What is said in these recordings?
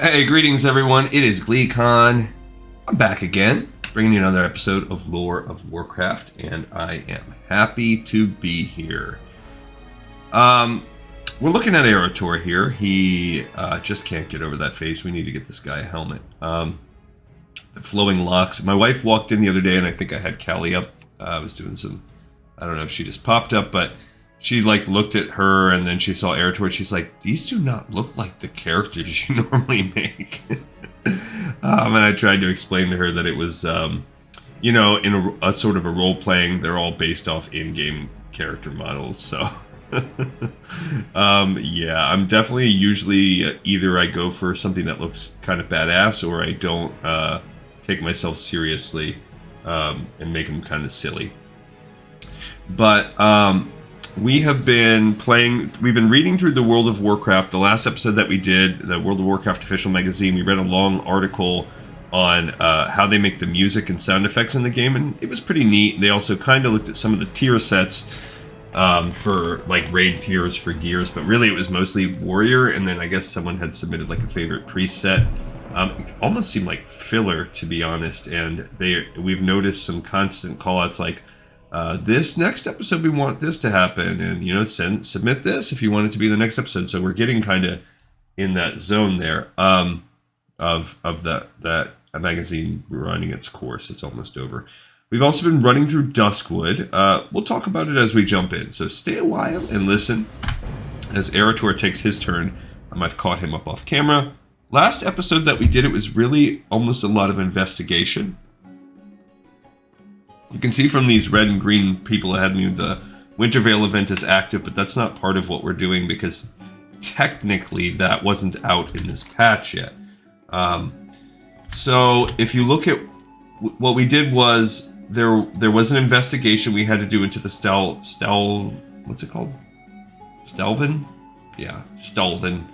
Hey, greetings everyone. It is GleeCon. I'm back again, bringing you another episode of Lore of Warcraft, and I am happy to be here. We're looking at Eretor here. He just can't get over that face. We need to get this guy a helmet. The flowing locks. My wife walked in the other day, and I think I had Callie up. I was doing some, I don't know if she just popped up, but she looked at her and then she saw Eretor and she's like, these do not look like the characters you normally make. And I tried to explain to her that it was, in a sort of a role-playing, they're all based off in-game character models, so... yeah, I'm definitely usually either I go for something that looks kind of badass or I don't take myself seriously and make them kind of silly. But we have been we've been reading through the World of Warcraft. The last episode that we did, the World of Warcraft official magazine, we read a long article on how they make the music and sound effects in the game, and it was pretty neat. They also kind of looked at some of the tier sets for like raid tiers for gears, but really it was mostly warrior, and then I guess someone had submitted like a favorite priest set. It almost seemed like filler, to be honest, and we've noticed some constant callouts like, this next episode we want this to happen, and submit this if you want it to be the next episode. So we're getting kind of in that zone there of that magazine running its course. It's almost over. We've also been running through Duskwood. We'll talk about it as we jump in, so stay a while and listen as Eretor takes his turn. I've caught him up off camera. Last episode that we did, it was really almost a lot of investigation. You can see from these red and green people ahead of me, the Wintervale event is active, but that's not part of what we're doing because technically that wasn't out in this patch yet. So if you look at what we did was there was an investigation we had to do into the what's it called? Stelvin? Yeah, Stelvin.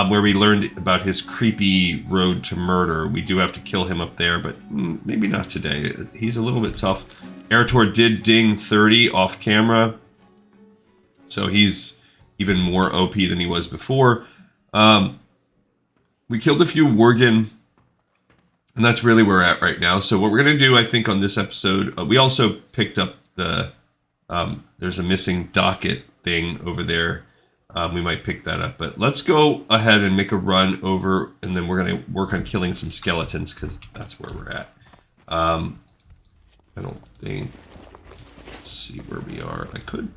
Where we learned about his creepy road to murder. We do have to kill him up there, but maybe not today. He's a little bit tough. Eretor did ding 30 off camera, so he's even more OP than he was before. We killed a few worgen, and that's really where we're at right now. So what we're going to do, I think, on this episode, we also picked up there's a missing docket thing over there. We might pick that up, but let's go ahead and make a run over, and then we're going to work on killing some skeletons, because that's where we're at. I don't think... Let's see where we are. I could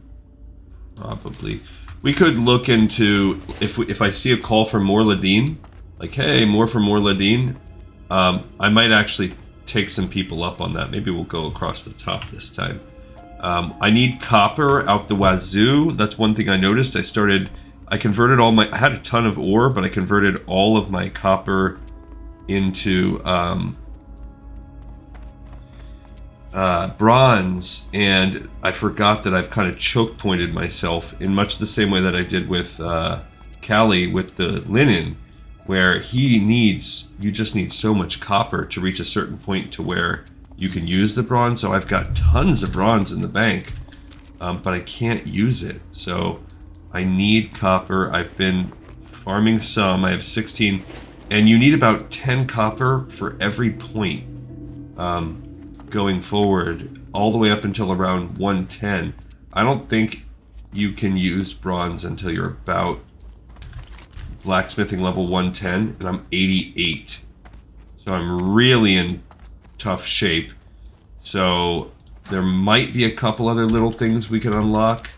probably... We could look into... If I see a call for more Ladine, like, hey, more for more Ladine, I might actually take some people up on that. Maybe we'll go across the top this time. I need copper out the wazoo. That's one thing I noticed. I converted I had a ton of ore, but I converted all of my copper into bronze, and I forgot that I've kind of choke pointed myself in much the same way that I did with Callie with the linen, where you just need so much copper to reach a certain point to where you can use the bronze. So I've got tons of bronze in the bank, but I can't use it. So I need copper. I've been farming some. I have 16, and you need about 10 copper for every point going forward, all the way up until around 110. I don't think you can use bronze until you're about blacksmithing level 110, and I'm 88. So I'm really in tough shape. So there might be a couple other little things we can unlock.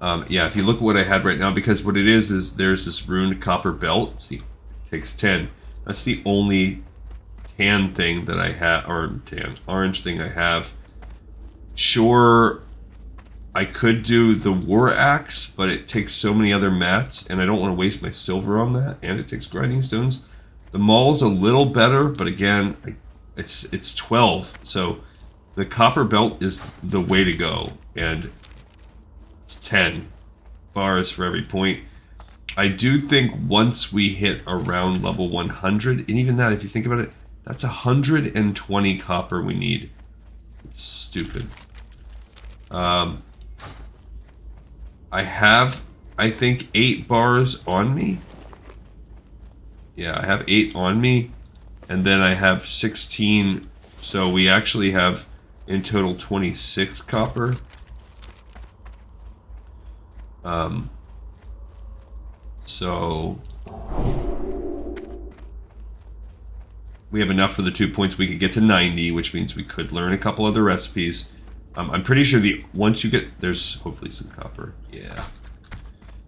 Yeah, if you look at what I had right now, because what it is there's this runed copper belt. See, it takes 10. That's the only tan thing that I have, or orange thing I have. Sure, I could do the war axe, but it takes so many other mats, and I don't want to waste my silver on that, and it takes grinding stones. The maul's a little better, but again, it's 12, so the copper belt is the way to go, and it's 10 bars for every point. I do think once we hit around level 100, and even that, if you think about it, that's 120 copper we need. It's stupid. I have, I think, 8 bars on me. Yeah, I have 8 on me, and then I have 16, so we actually have in total 26 copper. So we have enough for the 2 points. We could get to 90, which means we could learn a couple other recipes. I'm pretty sure once you get, there's hopefully some copper. Yeah.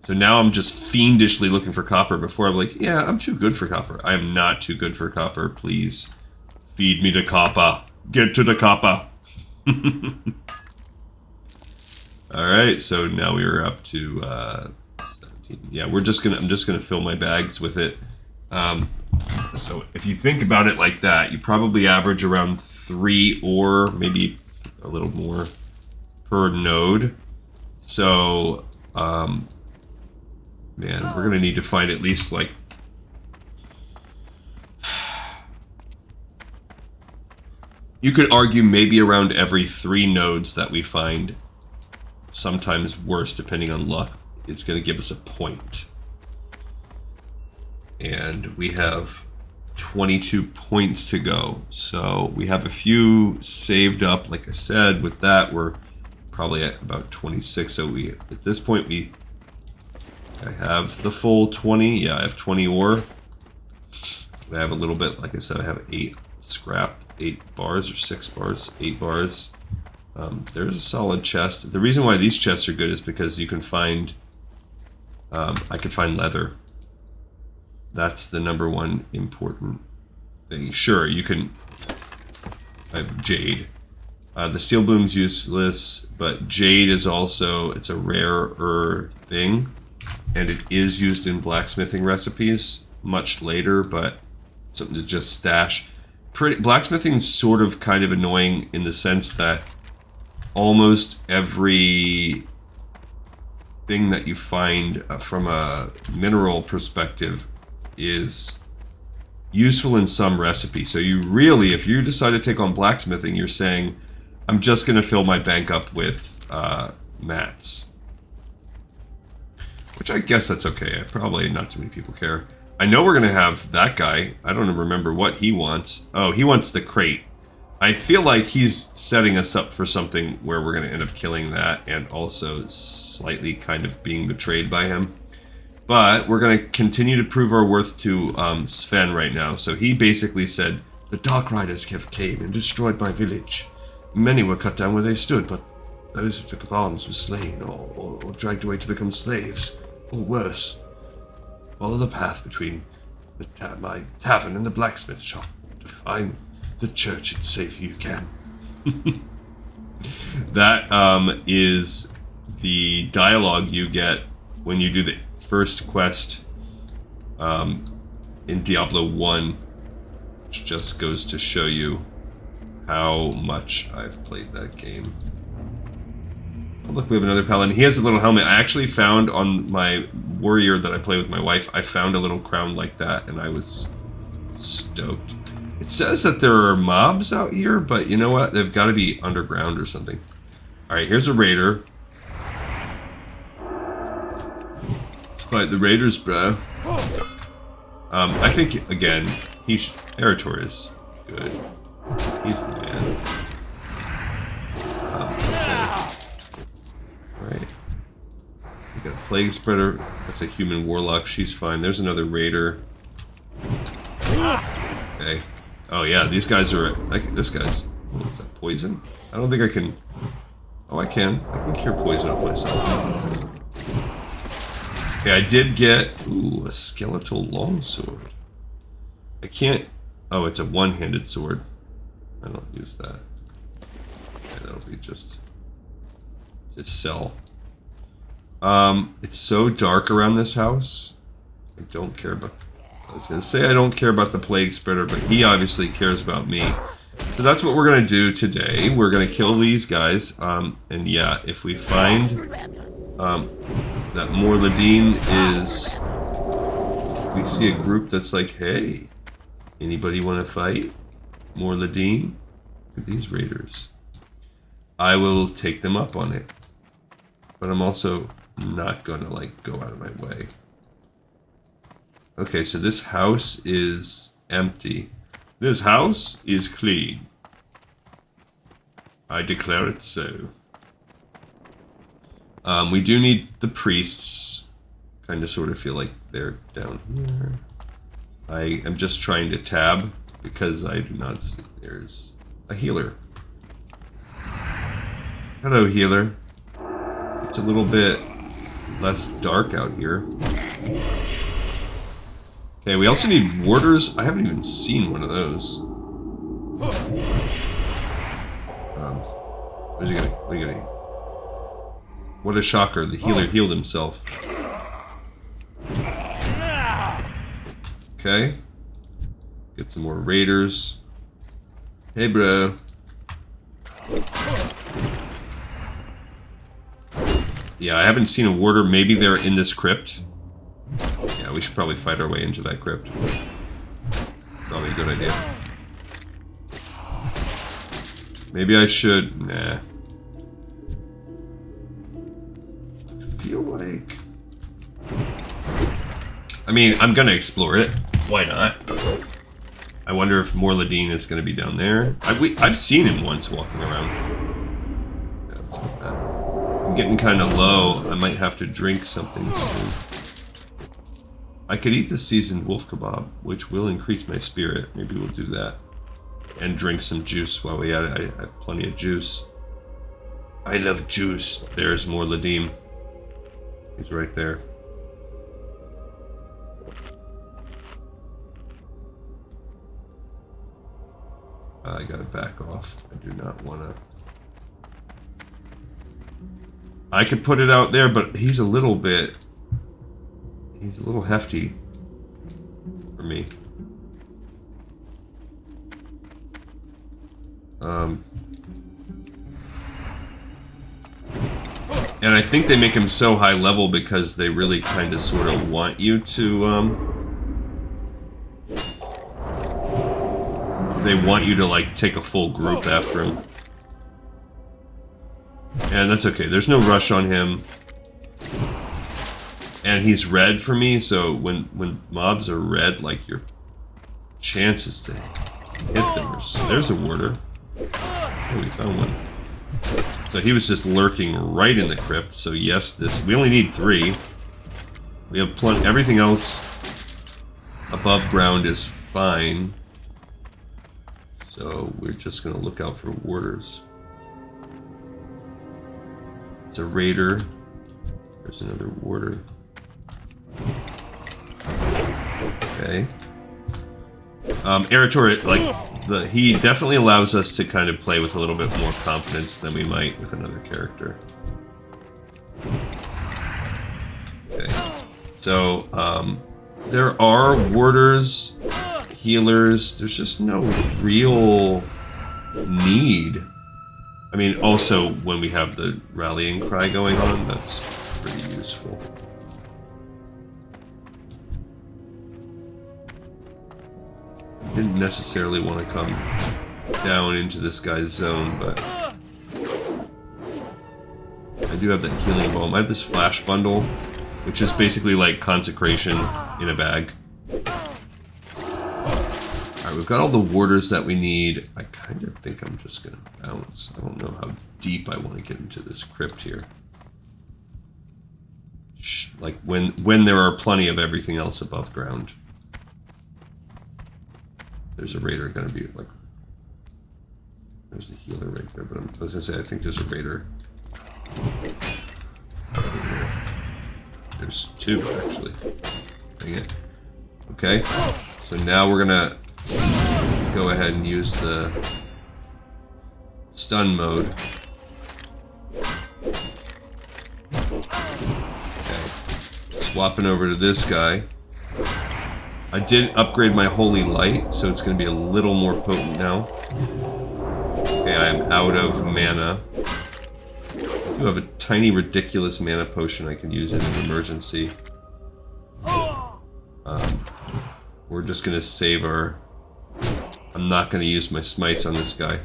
So now I'm just fiendishly looking for copper. Before I'm like, yeah, I'm too good for copper. I am not too good for copper. Please feed me the copper. Get to the copper. All right. So now we are up to 17. Yeah, I'm just gonna fill my bags with it. So if you think about it like that, you probably average around 3 or maybe a little more per node. So, man, we're gonna need to find at least like you could argue maybe around every 3 nodes that we find, sometimes worse depending on luck, it's gonna give us a point. And we have 22 points to go. So we have a few saved up. Like I said, with that, we're probably at about 26. So at this point, I have the full 20. Yeah, I have 20 ore. I have a little bit, like I said, I have 8 scrap, 8 bars or 6 bars, 8 bars. There's a solid chest. The reason why these chests are good is because you can find, I can find leather. That's the #1 important thing. Sure, you can. I have jade. The steel bloom's useless, but jade is also, it's a rarer thing, and it is used in blacksmithing recipes much later, but something to just stash. Blacksmithing is sort of kind of annoying in the sense that almost every thing that you find from a mineral perspective is useful in some recipe. So you really, if you decide to take on blacksmithing, you're saying, I'm just going to fill my bank up with mats. Which I guess that's okay. Probably not too many people care. I know we're going to have that guy. I don't remember what he wants. Oh, he wants the crate. I feel like he's setting us up for something where we're going to end up killing that and also slightly kind of being betrayed by him. But we're going to continue to prove our worth to Sven right now. So he basically said, the Dark Riders have came and destroyed my village. Many were cut down where they stood, but those who took up arms were slain or dragged away to become slaves, or worse. Follow the path between my tavern and the blacksmith shop to find the church and save who you can. That is the dialogue you get when you do the first quest in Diablo 1, which just goes to show you how much I've played that game. Oh, look, we have another paladin. He has a little helmet. I actually found on my warrior that I play with my wife, I found a little crown like that, and I was stoked. It says that there are mobs out here, but you know what? They've got to be underground or something. Alright, here's a raider. Let's fight the raiders, bro. I think, again, Eritor is good. He's the man. Okay. Right. We got a plague spreader. That's a human warlock. She's fine. There's another raider. Okay. Oh yeah, these guys are like this guy's. Oh, is that poison? I don't think I can. Oh, I can. I can cure poison off myself. Okay, I did get a skeletal longsword. I can't. Oh, it's a one-handed sword. I don't use that. Okay, that'll be just sell. It's so dark around this house. I don't care about. I was gonna say I don't care about the plague spreader, but he obviously cares about me. So that's what we're gonna do today. We're gonna kill these guys. And yeah, if we find that Morladine is, we see a group that's like, hey, anybody want to fight Morladine? Look at these raiders. I will take them up on it, but I'm also not gonna like go out of my way. Okay, so this house is empty. This house is clean. I declare it so. We do need the priests. Kind of sort of feel like they're down here. I am just trying to tab because I do not see. There's a healer. Hello, healer. It's a little bit less dark out here. Okay, we also need warders. I haven't even seen one of those. What are you gonna? What a shocker! The healer healed himself. Okay. Get some more raiders. Hey, bro. Yeah, I haven't seen a warder. Maybe they're in this crypt. Yeah, we should probably fight our way into that crypt. Probably a good idea. Maybe I should... Nah. I feel like... I mean, I'm gonna explore it. Why not? I wonder if Morladine is gonna be down there. I've seen him once walking around. Yeah, let's get that. I'm getting kind of low. I might have to drink something soon. I could eat the seasoned wolf kebab, which will increase my spirit. Maybe we'll do that. And drink some juice while we at it. I have plenty of juice. I love juice. There's Morladine. He's right there. I gotta back off. I do not wanna... I could put it out there, but he's a little bit... He's a little hefty for me. And I think they make him so high level because they really kind of sort of want you to, they want you to, like, take a full group after him. And that's okay. There's no rush on him. And he's red for me, so when mobs are red, like, your chances to hit them are... There's a warder. Oh, we found one. So he was just lurking right in the crypt, so yes, this... We only need 3. We have plenty... Everything else above ground is fine. So we're just gonna look out for warders. It's a raider. There's another warder. Okay. Erator, like, he definitely allows us to kind of play with a little bit more confidence than we might with another character. Okay. So, there are warders, healers, there's just no real need. I mean, also, when we have the rallying cry going on, that's pretty useful. I didn't necessarily want to come down into this guy's zone, but I do have that healing balm. I have this flash bundle, which is basically like consecration in a bag. Alright, we've got all the warders that we need. I kind of think I'm just going to bounce. I don't know how deep I want to get into this crypt here. Like when there are plenty of everything else above ground. There's a raider going to be like... There's a healer right there, but I was going to say, I think there's a raider. There's 2, actually. Dang it. Okay, so now we're going to go ahead and use the stun mode. Okay, swapping over to this guy. I did upgrade my Holy Light, so it's going to be a little more potent now. Okay, I am out of mana. I do have a tiny, ridiculous mana potion I can use in an emergency. We're just going to save our... I'm not going to use my smites on this guy.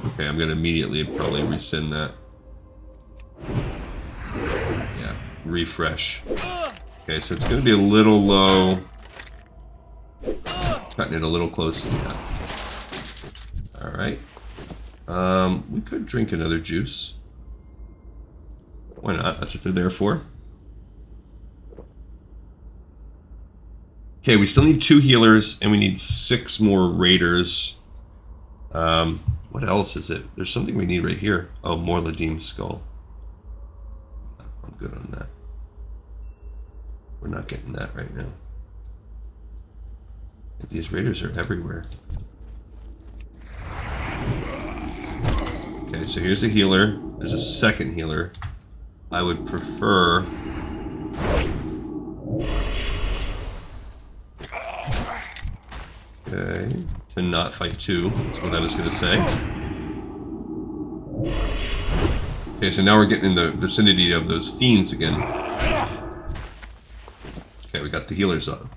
Okay, I'm going to immediately probably rescind that. Yeah, refresh. Okay, so it's going to be a little low. Cutting it a little close. Yeah. Alright. We could drink another juice. Why not? That's what they're there for. Okay, we still need 2 healers, and we need 6 more raiders. What else is it? There's something we need right here. Oh, more Ladim's skull. I'm good on that. We're not getting that right now. These raiders are everywhere. Okay, so here's a healer. There's a second healer. I would prefer... Okay, to not fight 2. That's what I was going to say. Okay, so now we're getting in the vicinity of those fiends again. Okay, we got the healers on.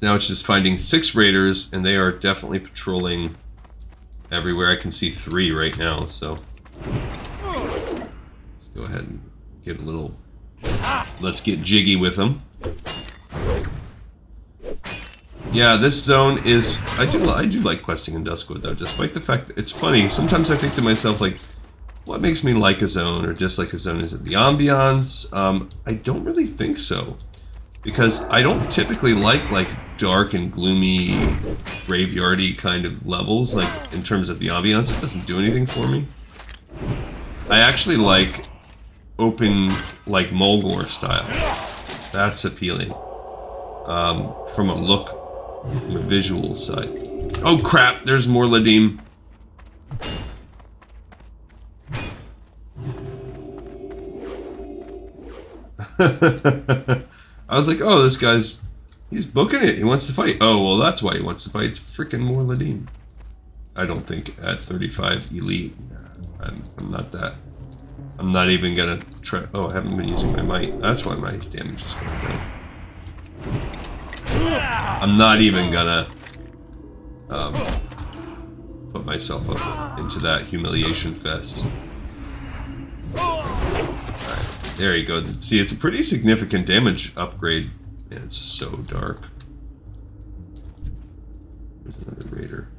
Now it's just finding 6 raiders, and they are definitely patrolling everywhere. I can see 3 right now, so... Let's go ahead and get a little... Let's get jiggy with them. Yeah, this zone is... I do like questing in Duskwood, though, despite the fact that it's funny. Sometimes I think to myself, like, what makes me like a zone or dislike a zone? Is it the ambiance? I don't really think so. Because I don't typically like dark and gloomy, graveyardy kind of levels, like, in terms of the ambiance. It doesn't do anything for me. I actually like open, like, Mulgore style. That's appealing. From a look, from a visual side. Oh crap, there's more Ladim. I was like, oh, this guy's... He's booking it. He wants to fight. Oh, well, that's why he wants to fight. It's freaking more Ladim. I don't think at 35 elite. I'm not that. I'm not even gonna try... Oh, I haven't been using my might. That's why my damage is going down. I'm not even gonna put myself up into that humiliation fest. Alright, there you go. See, it's a pretty significant damage upgrade. Man, it's so dark. There's another raider.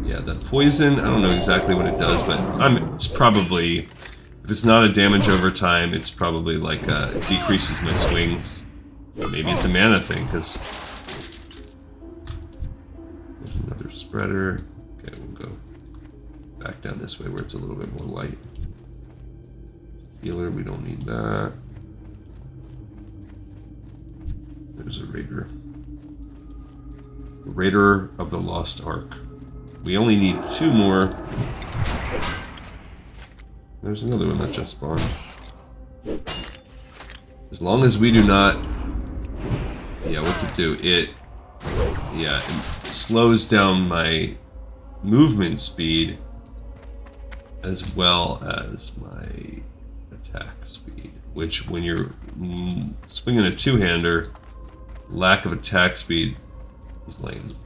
Yeah, that poison, I don't know exactly what it does, but it's probably... If it's not a damage over time, it's probably like, it decreases my swings. Or maybe it's a mana thing, because... There's another spreader. Okay, we'll go back down this way where it's a little bit more light. Healer, we don't need that. There's a raider. The Raider of the Lost Ark. We only need 2 more. There's another one that just spawned. As long as we do not... Yeah, what's it do? It slows down my movement speed as well as my attack speed. Which, when you're swinging a 2-hander, lack of attack speed is lame.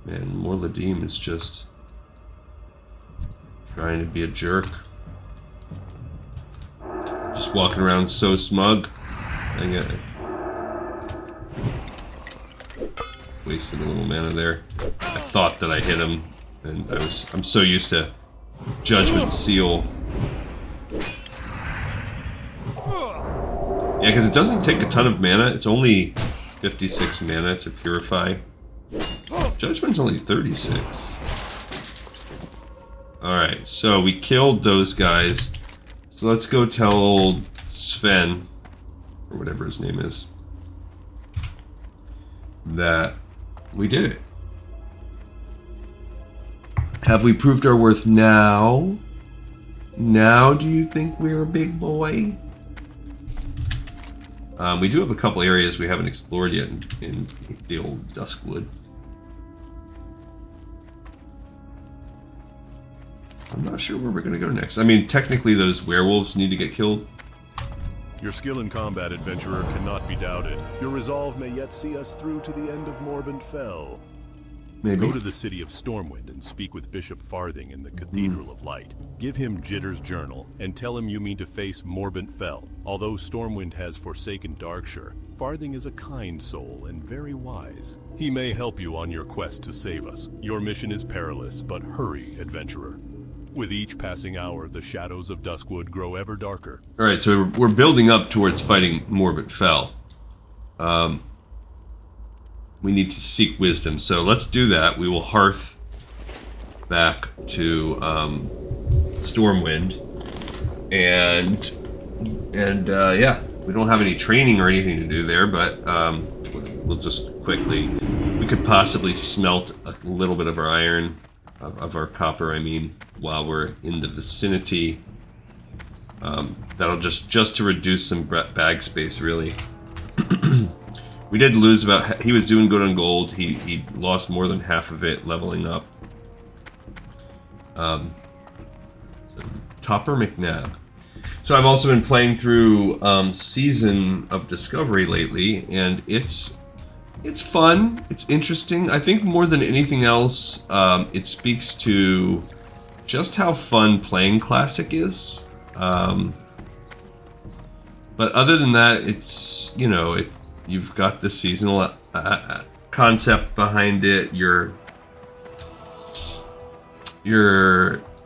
Man, more Ladim is just... trying to be a jerk. Just walking around so smug. I wasted a little mana there. I thought that I hit him, and I'm so used to Judgment Seal. Yeah, because it doesn't take a ton of mana. It's only 56 mana to purify. Judgment's only 36. Alright, so we killed those guys. So let's go tell old Sven, or whatever his name is, that we did it. Have we proved our worth now? Now do you think we're a big boy? We do have a couple areas we haven't explored yet in the old Duskwood. I'm not sure where we're going to go next. I mean, technically those werewolves need to get killed. Your skill in combat, adventurer, cannot be doubted. Your resolve may yet see us through to the end of Morbid Fell. Maybe. Go to the city of Stormwind and speak with Bishop Farthing in the Cathedral of Light. Give him Jitter's journal and tell him you mean to face Morbant Fell. Although Stormwind has forsaken Darkshire, Farthing is a kind soul and very wise. He may help you on your quest to save us. Your mission is perilous, but hurry, adventurer. With each passing hour, the shadows of Duskwood grow ever darker. Alright, so we're building up towards fighting Morbant Fell. We need to seek wisdom, so let's do that. We will hearth back to Stormwind, and yeah, we don't have any training or anything to do there, but we'll just quickly. We could possibly smelt a little bit of our iron, of our copper, I mean, while we're in the vicinity. That'll just to reduce some bag space, really. We did lose about... He was doing good on gold. He lost more than half of it leveling up. Topper McNabb. So I've also been playing through Season of Discovery lately, and it's fun. It's interesting. I think more than anything else, it speaks to just how fun playing Classic is. But other than that, it's, you know, you've got the seasonal concept behind it. You're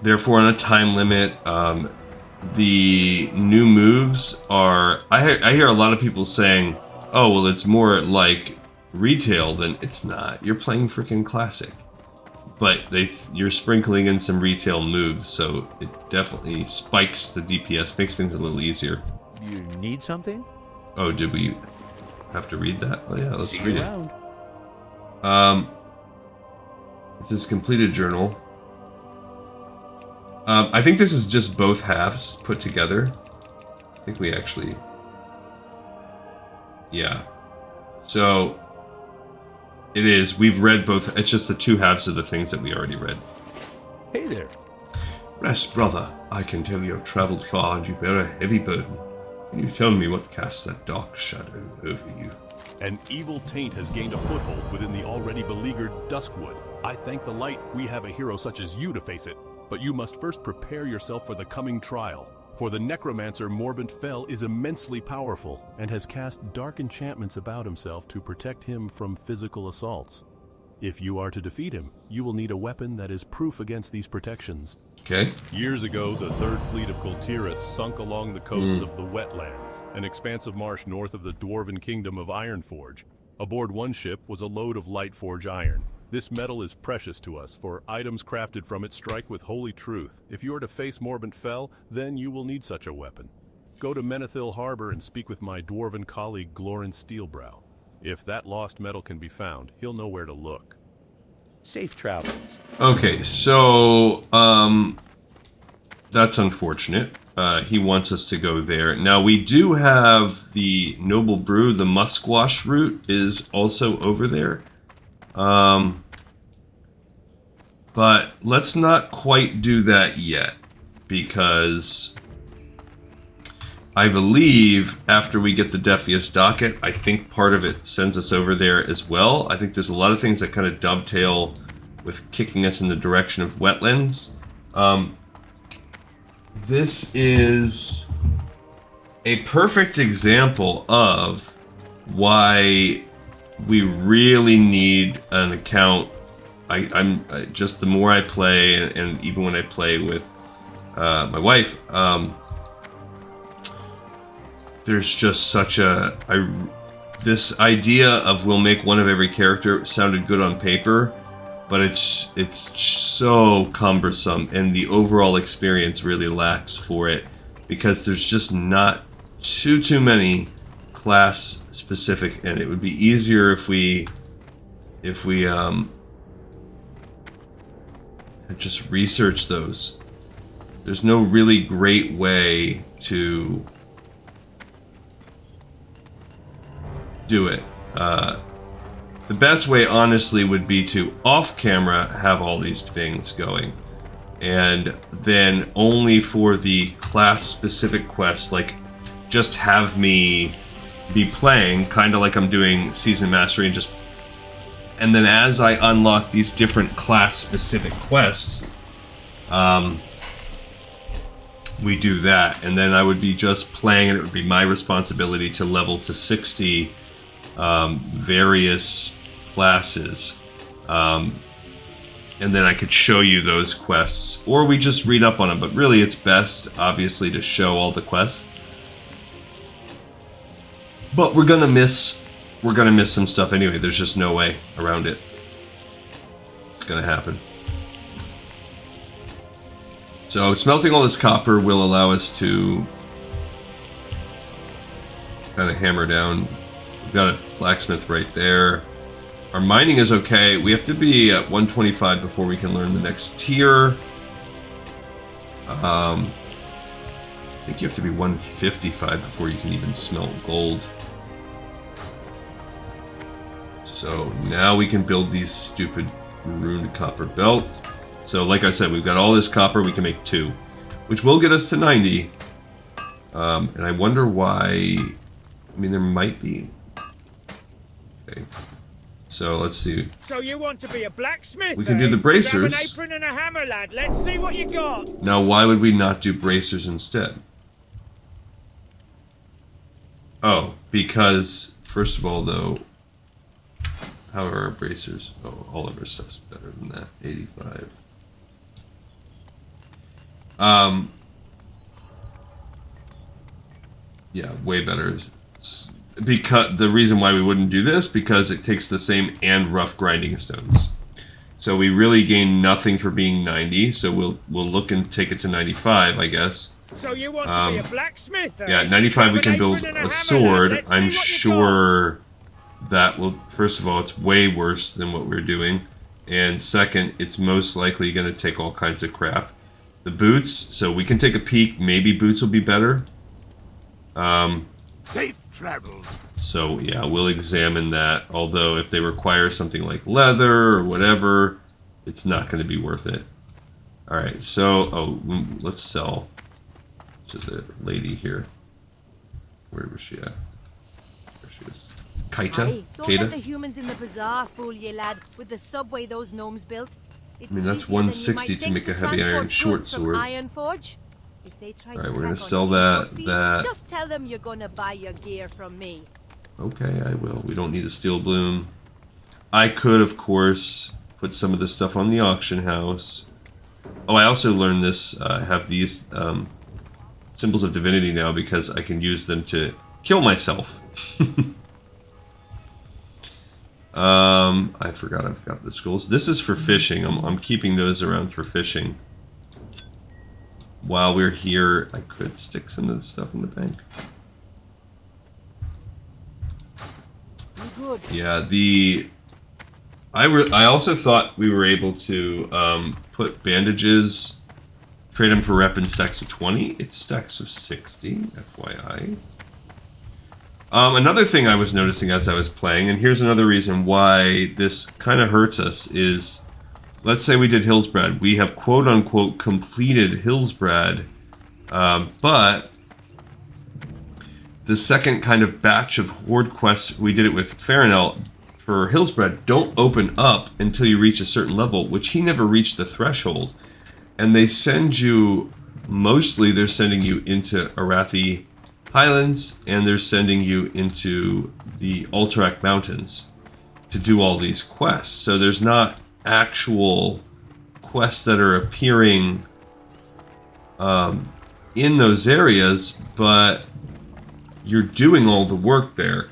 therefore on a time limit. The new moves are... I hear a lot of people saying, oh, well, it's more like retail than... It's not. You're playing freaking Classic. But you're sprinkling in some retail moves, so it definitely spikes the DPS, makes things a little easier. You need something? Oh, did we have to read that? Oh yeah, let's See read you it. around. This is completed journal. I think this is just both halves put together. I think we actually... Yeah. So... It is. We've read both. It's just the two halves of the things that we already read. Hey there. Rest, brother. I can tell you have travelled far and you bear a heavy burden. Can you tell me what casts that dark shadow over you? An evil taint has gained a foothold within the already beleaguered Duskwood. I thank the light we have a hero such as you to face it. But you must first prepare yourself for the coming trial. For the necromancer Morbant Fell is immensely powerful and has cast dark enchantments about himself to protect him from physical assaults. If you are to defeat him, you will need a weapon that is proof against these protections. Okay. Years ago, the Third Fleet of Kultiris sunk along the coasts of the Wetlands, an expanse of marsh north of the dwarven kingdom of Ironforge. Aboard one ship was a load of Lightforge iron. This metal is precious to us, for items crafted from it strike with holy truth. If you are to face Morbant Fell, then you will need such a weapon. Go to Menethil Harbor and speak with my dwarven colleague Glorin Steelbrow. If that lost metal can be found, he'll know where to look. Safe travels. Okay, so, that's unfortunate. He wants us to go there. Now, we do have the Noble Brew, the Muskwash route is also over there. But let's not quite do that yet, because I believe after we get the Defius Docket, I think part of it sends us over there as well. I think there's a lot of things that kind of dovetail with kicking us in the direction of wetlands. This is a perfect example of why we really need an account. I'm just the more I play, and even when I play with my wife, there's just such a this idea of we'll make one of every character sounded good on paper, but it's so cumbersome, and the overall experience really lacks for it because there's just not too many class specific, and it would be easier if we just research those. There's no really great way to do it. The best way, honestly, would be to off-camera have all these things going, and then only for the class-specific quests, like just have me be playing, kind of like I'm doing Season Mastery, and just And then as I unlock these different class-specific quests, we do that. And then I would be just playing, and it would be my responsibility to level to 60 various classes. And then I could show you those quests. Or we just read up on them. But really, it's best, obviously, to show all the quests. But we're gonna miss some stuff anyway. There's just no way around it. It's gonna happen. So smelting all this copper will allow us to kind of hammer down. We've got a blacksmith right there. Our mining is okay. We have to be at 125 before we can learn the next tier. I think you have to be 155 before you can even smelt gold. So now we can build these stupid ruined copper belts. So like I said, we've got all this copper, we can make 2, which will get us to 90. And I wonder why, I mean, there might be. Okay. So let's see. So you want to be a blacksmith? We can do the bracers. Grab an apron and a hammer, lad. Let's see what you got. Now, why would we not do bracers instead? Oh, because, first of all, though, how are our bracers? Oh, all of our stuff's better than that. 85. Yeah, way better. Because the reason why we wouldn't do this, because it takes the same and rough grinding stones. So we really gain nothing for being 90. So we'll look and take it to 95, I guess. So you want to be a blacksmith? Yeah, 95 we can build a sword. I'm sure that will, first of all, it's way worse than what we're doing. And second, it's most likely going to take all kinds of crap. The boots, so we can take a peek. Maybe boots will be better. Safe travel. So yeah, we'll examine that. Although if they require something like leather or whatever, it's not going to be worth it. All right, so let's sell to the lady here. Where was she at? There she is. Kaita? Don't let the humans in the bazaar fool you, lad, with the subway those gnomes built. I mean, that's 160 to make a heavy iron short sword. If they try Alright, to we're gonna tack on sell trophies, that. Just tell them you're gonna buy your gear from me. Okay, I will. We don't need a steel bloom. I could, of course, put some of this stuff on the auction house. Oh, I also learned this. I have these symbols of divinity now because I can use them to kill myself. I forgot I've got the schools. This is for fishing. I'm keeping those around for fishing. While we're here, I could stick some of this stuff in the bank. Good. Yeah, I also thought we were able to put bandages, trade them for rep in stacks of 20. It's stacks of 60, FYI. Another thing I was noticing as I was playing, and here's another reason why this kind of hurts us, is, let's say we did Hillsbrad. We have quote-unquote completed Hillsbrad, but the second kind of batch of Horde quests, we did it with Farinel for Hillsbrad, don't open up until you reach a certain level, which he never reached the threshold. And they send you, mostly they're sending you into Arathi Highlands, and they're sending you into the Alterac Mountains to do all these quests. So there's not actual quests that are appearing in those areas, but you're doing all the work there.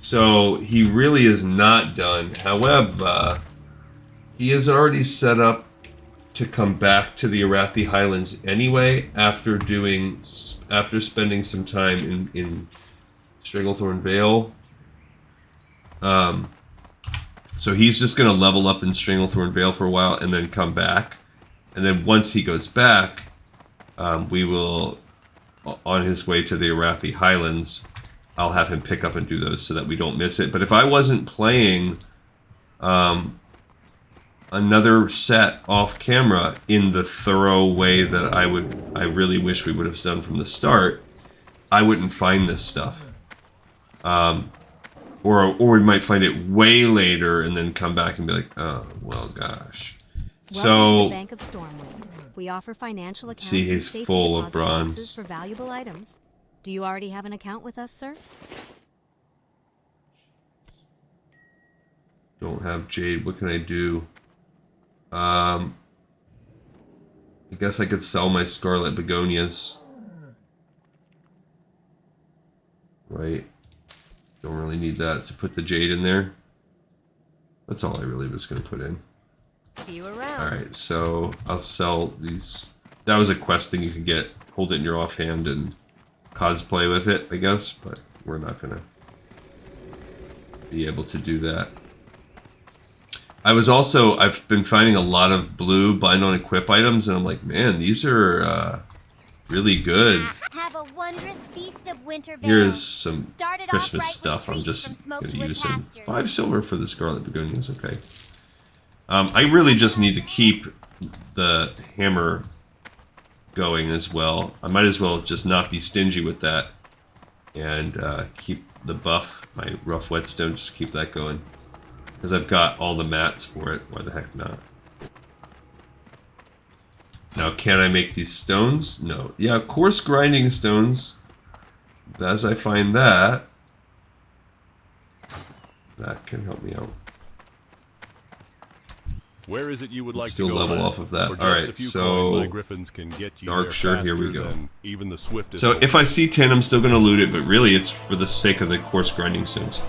So he really is not done. However, he is already set up to come back to the Arathi Highlands anyway after spending some time in Stranglethorn Vale. So he's just going to level up in Stranglethorn Vale for a while and then come back. And then once he goes back, we will, on his way to the Arathi Highlands, I'll have him pick up and do those so that we don't miss it. But if I wasn't playing another set off camera in the thorough way that I really wish we would have done from the start, I wouldn't find this stuff. Or we might find it way later and then come back and be like, oh, well, gosh. Welcome to the So, Bank of Stormwind. We offer financial accounts see, and he's safety full of deposit bronze. boxes for valuable items. Do you already have an account with us, sir? Don't have jade. What can I do? I guess I could sell my scarlet begonias. Right. Don't really need that to put the jade in there. That's all I really was going to put in. See you around. Alright, so I'll sell these. That was a quest thing you could get. Hold it in your offhand and cosplay with it, I guess. But we're not going to be able to do that. I've been finding a lot of blue bind on equip items, and I'm like, man, these are really good. Have a wondrous feast of winter veil. Here's some Started off Christmas right with stuff. I'm treats just from going to Smokywood use them. pastures. 5 silver for the scarlet begonias, okay. I really just need to keep the hammer going as well. I might as well just not be stingy with that and keep the buff, my rough whetstone, just keep that going. Because I've got all the mats for it. Why the heck not? Now, can I make these stones? No. Yeah, coarse grinding stones. As I find that, that can help me out. Where is it you would like Still to go? level lad? off of that. For just Alright, a few so coin, my griffins can get you dark there shirt, here we faster go. than even the swiftest. So horse. if I see tin, I'm still going to loot it, but really it's for the sake of the coarse grinding stones.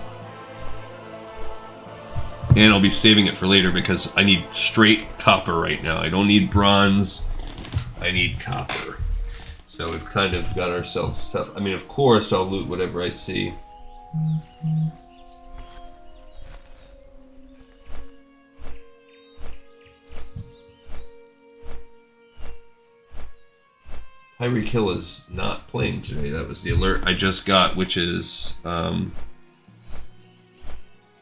And I'll be saving it for later because I need straight copper right now. I don't need bronze. I need copper. So we've kind of got ourselves stuff. I mean, of course, I'll loot whatever I see. Tyreek Hill is not playing today. That was the alert I just got, which is, I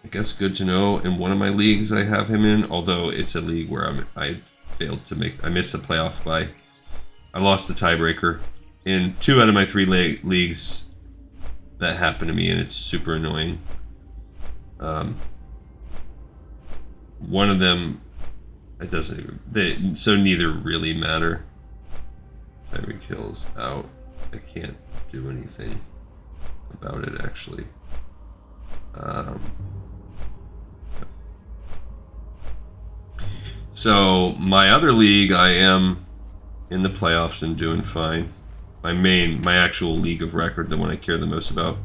guess, good to know. In one of my leagues, I have him in, although it's a league where I failed to make. I missed the playoff by. I lost the tiebreaker in 2 out of my 3 leagues. That happened to me, and it's super annoying. One of them, it doesn't. So neither really matter. Tyreek Hill's out. I can't do anything about it, actually. So my other league, I am in the playoffs and doing fine. My actual league of record, the one I care the most about.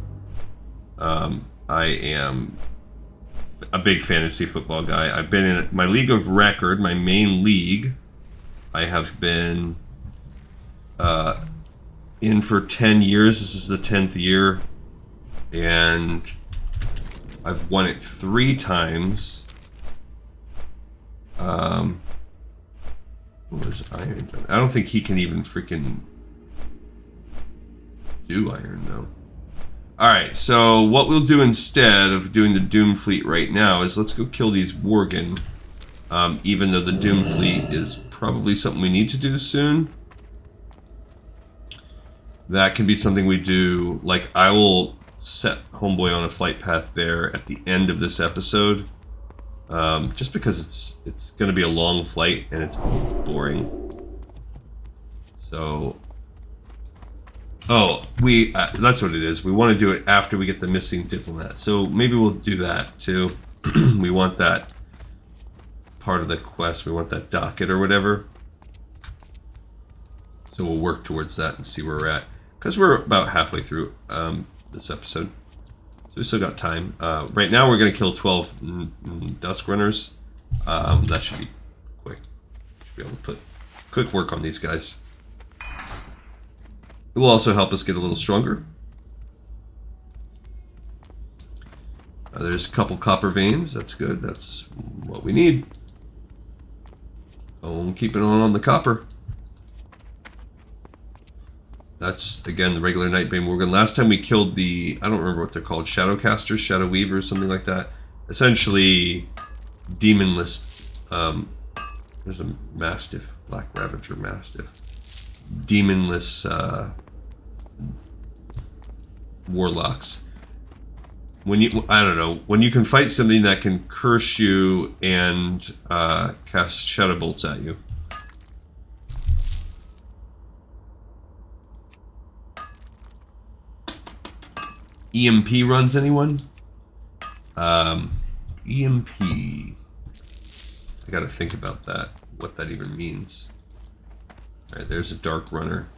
I am a big fantasy football guy. I've been in my league of record, my main league. I have been in for 10 years. This is the 10th year, and I've won it 3 times. Where's Iron? I don't think he can even freaking do Iron though. Alright, so what we'll do instead of doing the Doom Fleet right now is let's go kill these worgen. Even though the Doom Fleet is probably something we need to do soon. That can be something we do, like I will set Homeboy on a flight path there at the end of this episode. Just because it's going to be a long flight and it's boring. So, that's what it is. We want to do it after we get the missing diplomat. So maybe we'll do that too. We want that part of the quest. We want that docket or whatever. So we'll work towards that and see where we're at. Because we're about halfway through this episode. So we still got time. Right now we're going to kill 12 Dusk Runners. That should be quick. Should be able to put quick work on these guys. It will also help us get a little stronger. There's a couple copper veins. That's good. That's what we need. Oh, I'm keeping on the copper. That's, again, the regular Nightbane Worgen. Last time we killed the, I don't remember what they're called, Shadowcasters, Shadow Weavers, something like that. Essentially, demonless, there's a Mastiff, Black Ravager Mastiff. Demonless, warlocks. when you, I don't know, when you can fight something that can curse you and cast shadow bolts at you. EMP runs, anyone? EMP. I gotta think about that, what that even means. Alright, there's a dark runner.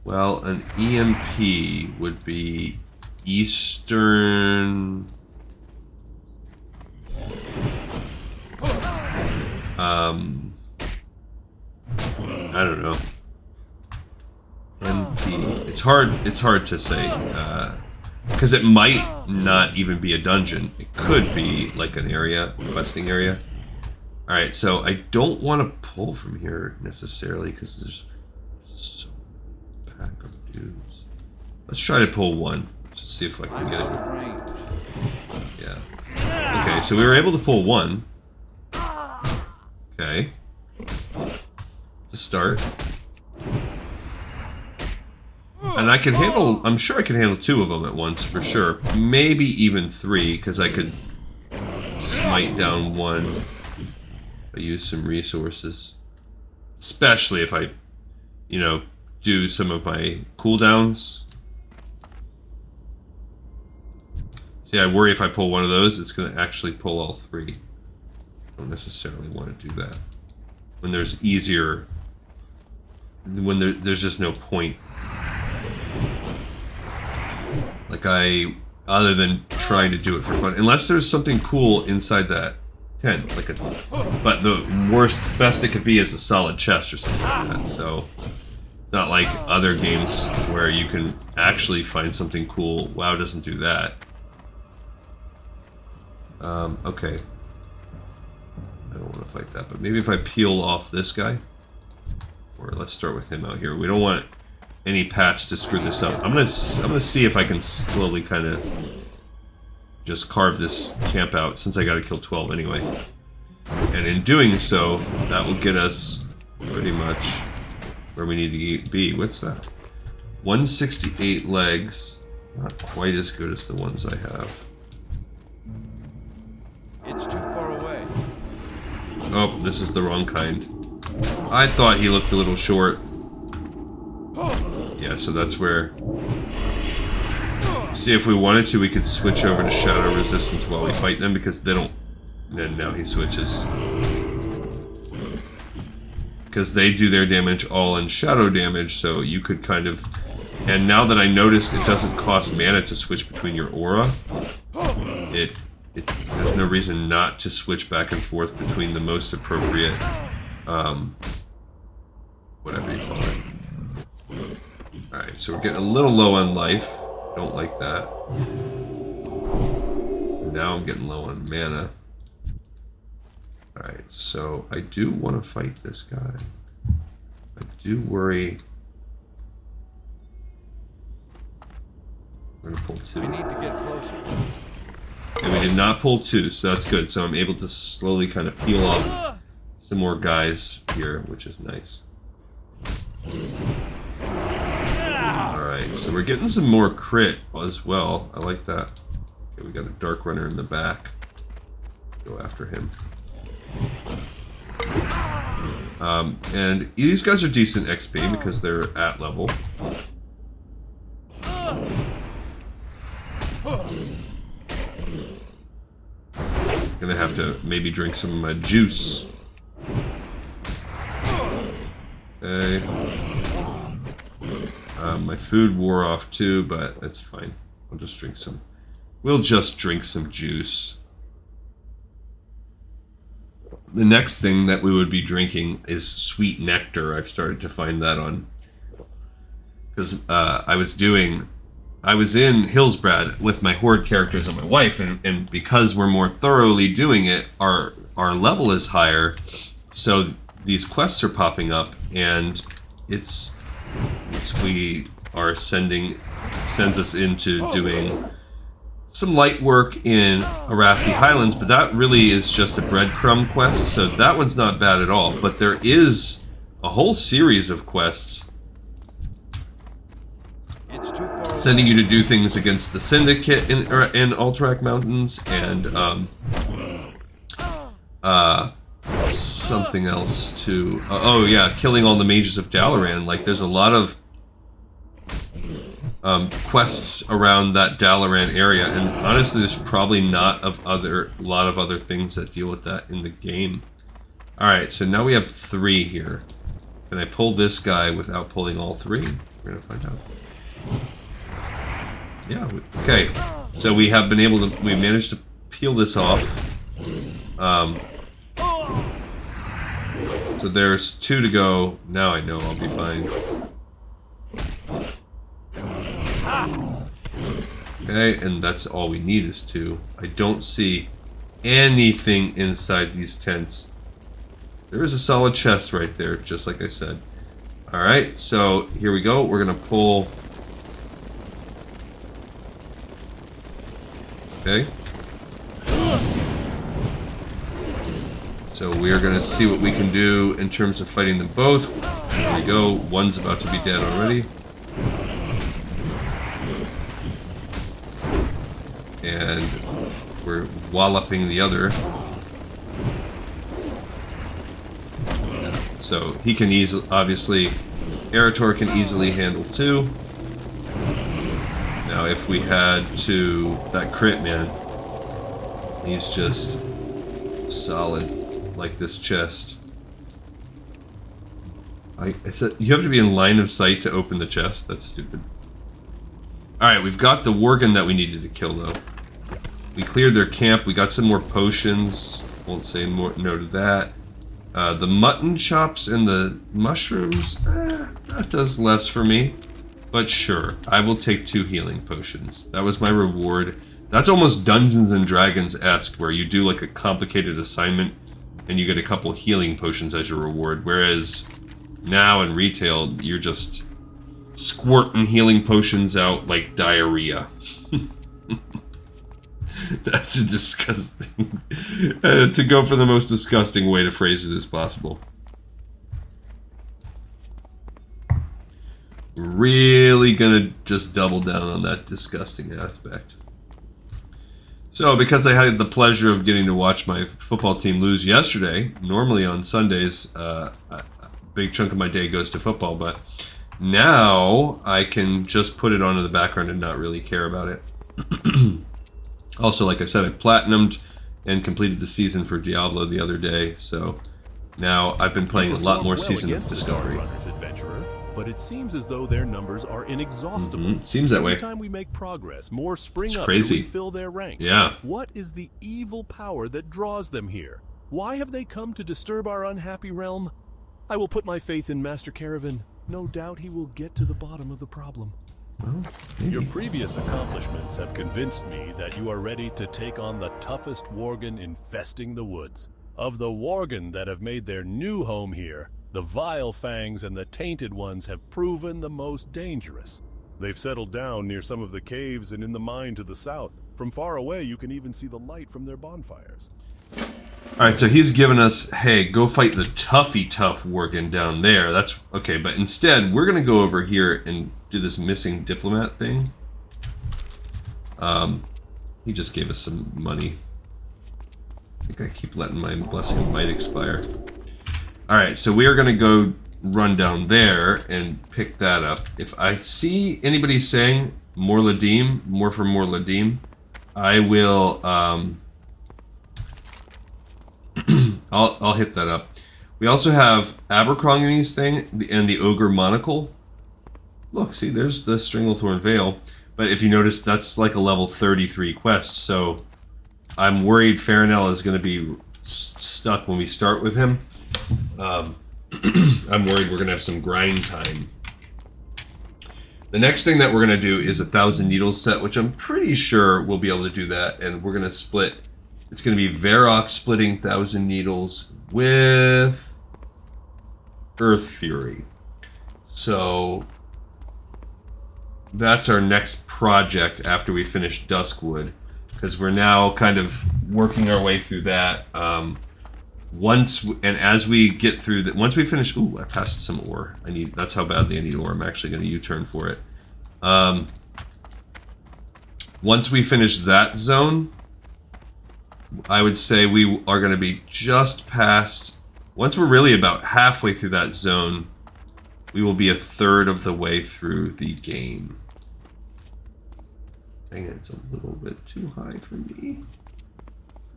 Well, an EMP would be Eastern... I don't know. MP. It's hard to say. Because it might not even be a dungeon. It could be like an area, questing area. Alright, so I don't want to pull from here necessarily because there's so many pack of dudes. Let's try to pull one. Just see if I can get it. Yeah. Okay, so we were able to pull one. Okay. To start. And I can handle, I'm sure I can handle 2 of them at once, for sure. Maybe even 3, because I could smite down one. I use some resources. Especially if I, you know, do some of my cooldowns. See, I worry if I pull one of those, it's going to actually pull all 3. I don't necessarily want to do that. When there's easier... When there's just no point. Like other than trying to do it for fun. Unless there's something cool inside that tent. Like but the best it could be is a solid chest or something like that. So, it's not like other games where you can actually find something cool. WoW doesn't do that. Okay. I don't want to fight that, but maybe if I peel off this guy. Or let's start with him out here. We don't want any paths to screw this up. I'm gonna see if I can slowly kind of just carve this camp out, since I gotta kill 12 anyway. And in doing so, that will get us pretty much where we need to be. What's that? 168 legs. Not quite as good as the ones I have. It's too far away. Oh, this is the wrong kind. I thought he looked a little short. Yeah, so that's where... See, if we wanted to, we could switch over to Shadow Resistance while we fight them, because they don't... And now he switches. Because they do their damage all in shadow damage, so you could kind of... And now that I noticed it doesn't cost mana to switch between your aura, there's no reason not to switch back and forth between the most appropriate... whatever you call it. Alright, so we're getting a little low on life. Don't like that. Now I'm getting low on mana. Alright, so I do want to fight this guy. I do worry... We're gonna pull 2. We need to get closer. And we did not pull 2, so that's good. So I'm able to slowly kind of peel off some more guys here, which is nice. Alright, so we're getting some more crit as well. I like that. Okay, we got a dark runner in the back. Go after him. And these guys are decent XP because they're at level. Gonna have to maybe drink some juice. Okay. My food wore off too, but that's fine. I'll just drink some. We'll just drink some juice. The next thing that we would be drinking is sweet nectar. I've started to find that on... Because I was in Hillsbrad with my Horde characters and my wife, and because we're more thoroughly doing it, our level is higher, so these quests are popping up, and we are sends us into doing some light work in Arathi Highlands, but that really is just a breadcrumb quest, so that one's not bad at all. But there is a whole series of quests. It's too far sending you to do things against the Syndicate in Alterac Mountains, and something else too. Oh yeah, killing all the mages of Dalaran. Like, there's a lot of quests around that Dalaran area, and honestly, there's probably not a lot of other things that deal with that in the game. All right, so now we have 3 here. Can I pull this guy without pulling all 3? We're gonna find out. Yeah. Okay. So we have been able to. We managed to peel this off. So there's 2 to go. Now I know I'll be fine. Okay, and that's all we need is 2. I don't see anything inside these tents. There is a solid chest right there, just like I said. Alright, so here we go. We're gonna pull. Okay. So we're gonna see what we can do in terms of fighting them both. Here we go. One's about to be dead already. And we're walloping the other. So he can easily, obviously, Eritor can easily handle 2. Now if we had to, that crit man, he's just solid, like this chest. I said, you have to be in line of sight to open the chest? That's stupid. Alright, we've got the worgen that we needed to kill though. We cleared their camp, we got some more potions. Won't say more no to that. The mutton chops and the mushrooms, that does less for me. But sure, I will take 2 healing potions. That was my reward. That's almost Dungeons and Dragons-esque, where you do like a complicated assignment and you get a couple healing potions as your reward. Whereas now in retail, you're just squirting healing potions out like diarrhea. That's a disgusting... to go for the most disgusting way to phrase it as possible. Really gonna just double down on that disgusting aspect. So, because I had the pleasure of getting to watch my football team lose yesterday, normally on Sundays, a big chunk of my day goes to football, but now I can just put it onto the background and not really care about it. Also, like I said, I platinumed and completed the season for Diablo the other day, so now I've been playing a lot more Season of Discovery. But it seems as though their numbers are inexhaustible. Seems that way. Every time we make progress, more spring up crazy. to refill their ranks. Yeah. What is the evil power that draws them here? Why have they come to disturb our unhappy realm? I will put my faith in Master Caravan. No doubt he will get to the bottom of the problem. Well, Your previous accomplishments have convinced me that you are ready to take on the toughest worgen infesting the woods. Of the worgen that have made their new home here, the Vile Fangs and the Tainted Ones have proven the most dangerous. They've settled down near some of the caves and in the mine to the south. From far away, you can even see the light from their bonfires. Alright, so he's given us, hey, go fight the tough worgen down there. That's okay, but instead, we're going to go over here and do this missing diplomat thing. He just gave us some money. I think I keep letting my Blessing of Might expire. Alright, so we are going to go run down there and pick that up. If I see anybody saying more Ladim, more for more Ladim, I will, I'll hit that up. We also have Abercrombie's thing and the Ogre Monocle. Look, see, there's the Stranglethorn Veil. But if you notice, that's like a level 33 quest, so I'm worried Farinell is going to be stuck when we start with him. I'm worried we're going to have some grind time. The next thing that we're going to do is a 1,000 Needles set, which I'm pretty sure we'll be able to do that, and we're going to split. It's going to be Varrock splitting 1,000 Needles with Earth Fury. So that's our next project after we finish Duskwood, because we're now kind of working our way through that. As we get through that, once we finish, ooh, I passed some ore. That's how badly I need ore. I'm actually going to U-turn for it. Once we finish that zone, I would say we are going to be just past... Once we're really about halfway through that zone, we will be a third of the way through the game. Dang it, it's a little bit too high for me.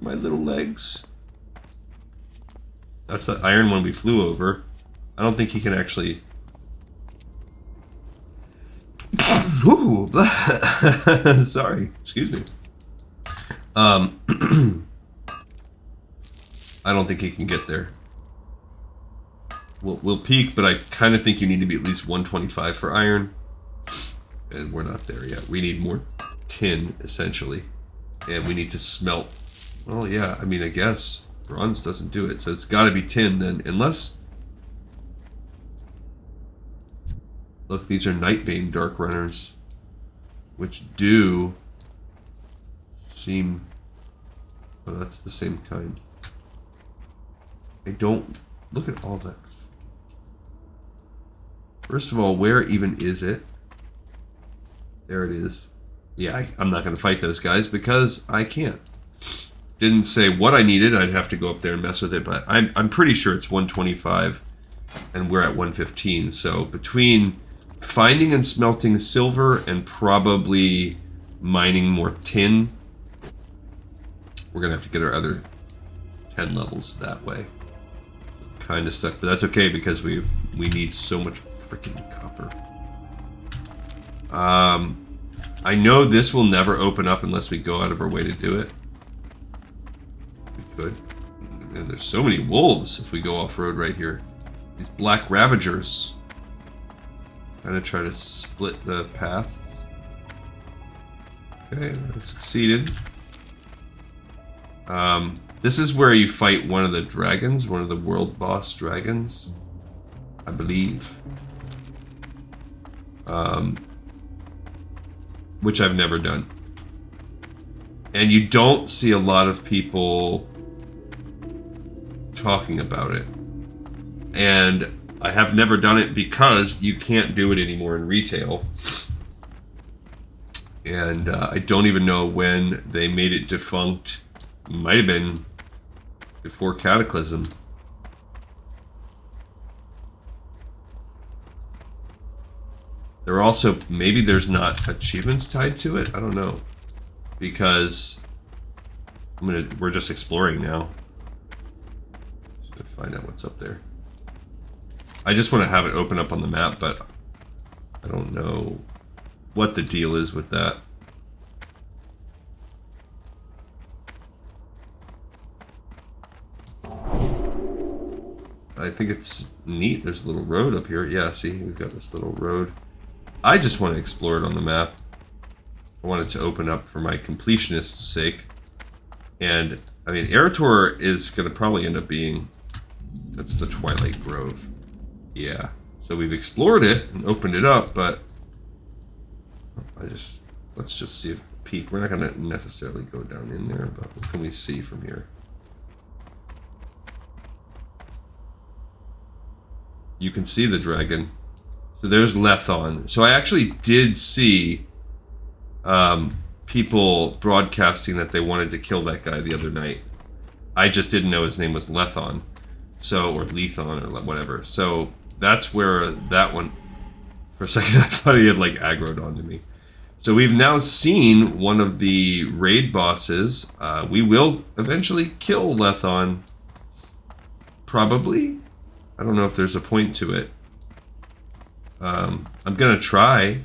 My little legs. That's the iron one we flew over. I don't think he can actually... Ooh, sorry, excuse me. I don't think he can get there. We'll peak, but I kind of think you need to be at least 125 for iron. And we're not there yet. We need more tin, essentially. And we need to smelt... Well, yeah, I mean, I guess bronze doesn't do it. So it's got to be tin then, unless... Look, these are Nightbane Dark Runners, which do seem... Oh, that's the same kind. I don't... Look at all that. First of all, where even is it? There it is. Yeah, I'm not going to fight those guys because I can't. Didn't say what I needed. I'd have to go up there and mess with it, but I'm pretty sure it's 125, and we're at 115. So between finding and smelting silver and probably mining more tin, we're going to have to get our other 10 levels that way. Kind of stuck, but that's okay because we need so much freaking copper. I know this will never open up unless we go out of our way to do it. We could. And there's so many wolves if we go off-road right here. These black ravagers. Kind of try to split the paths. Okay, I succeeded. This is where you fight one of the dragons, one of the world boss dragons, I believe. Which I've never done. And you don't see a lot of people talking about it. And I have never done it because you can't do it anymore in retail. And I don't even know when they made it defunct. Might have been before Cataclysm. There are also, maybe there's not achievements tied to it. I don't know, because we're just exploring now. Just gonna find out what's up there. I just want to have it open up on the map, but I don't know what the deal is with that. I think it's neat. There's a little road up here. Yeah, see, we've got this little road. I just want to explore it on the map. I want it to open up for my completionist's sake. And, I mean, Eretor is going to probably end up being... That's the Twilight Grove. Yeah. So we've explored it and opened it up, but... Let's just see if peek. We're not going to necessarily go down in there, but what can we see from here? You can see the dragon. So there's Lethon. So I actually did see people broadcasting that they wanted to kill that guy the other night. I just didn't know his name was Lethon. So, or Lethon or whatever. So that's where that one, for a second I thought he had like aggroed onto me. So we've now seen one of the raid bosses. We will eventually kill Lethon. Probably. I don't know if there's a point to it. I'm gonna try.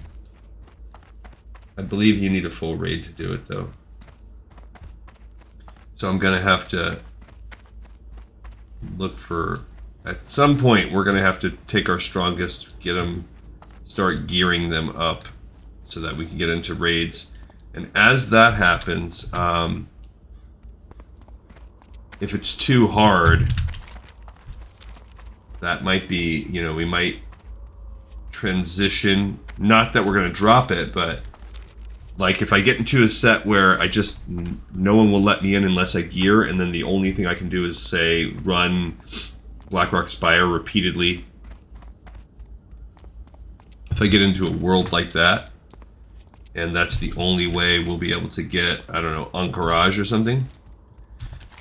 I believe you need a full raid to do it, though. So I'm gonna have to look for... At some point, we're gonna have to take our strongest, get them, start gearing them up, so that we can get into raids. And as that happens, if it's too hard... That might be, you know, we might transition. Not that we're going to drop it, but like if I get into a set where no one will let me in unless I gear, and then the only thing I can do is say run Blackrock Spire repeatedly. If I get into a world like that, And that's the only way we'll be able to get, I don't know, Encourage or something?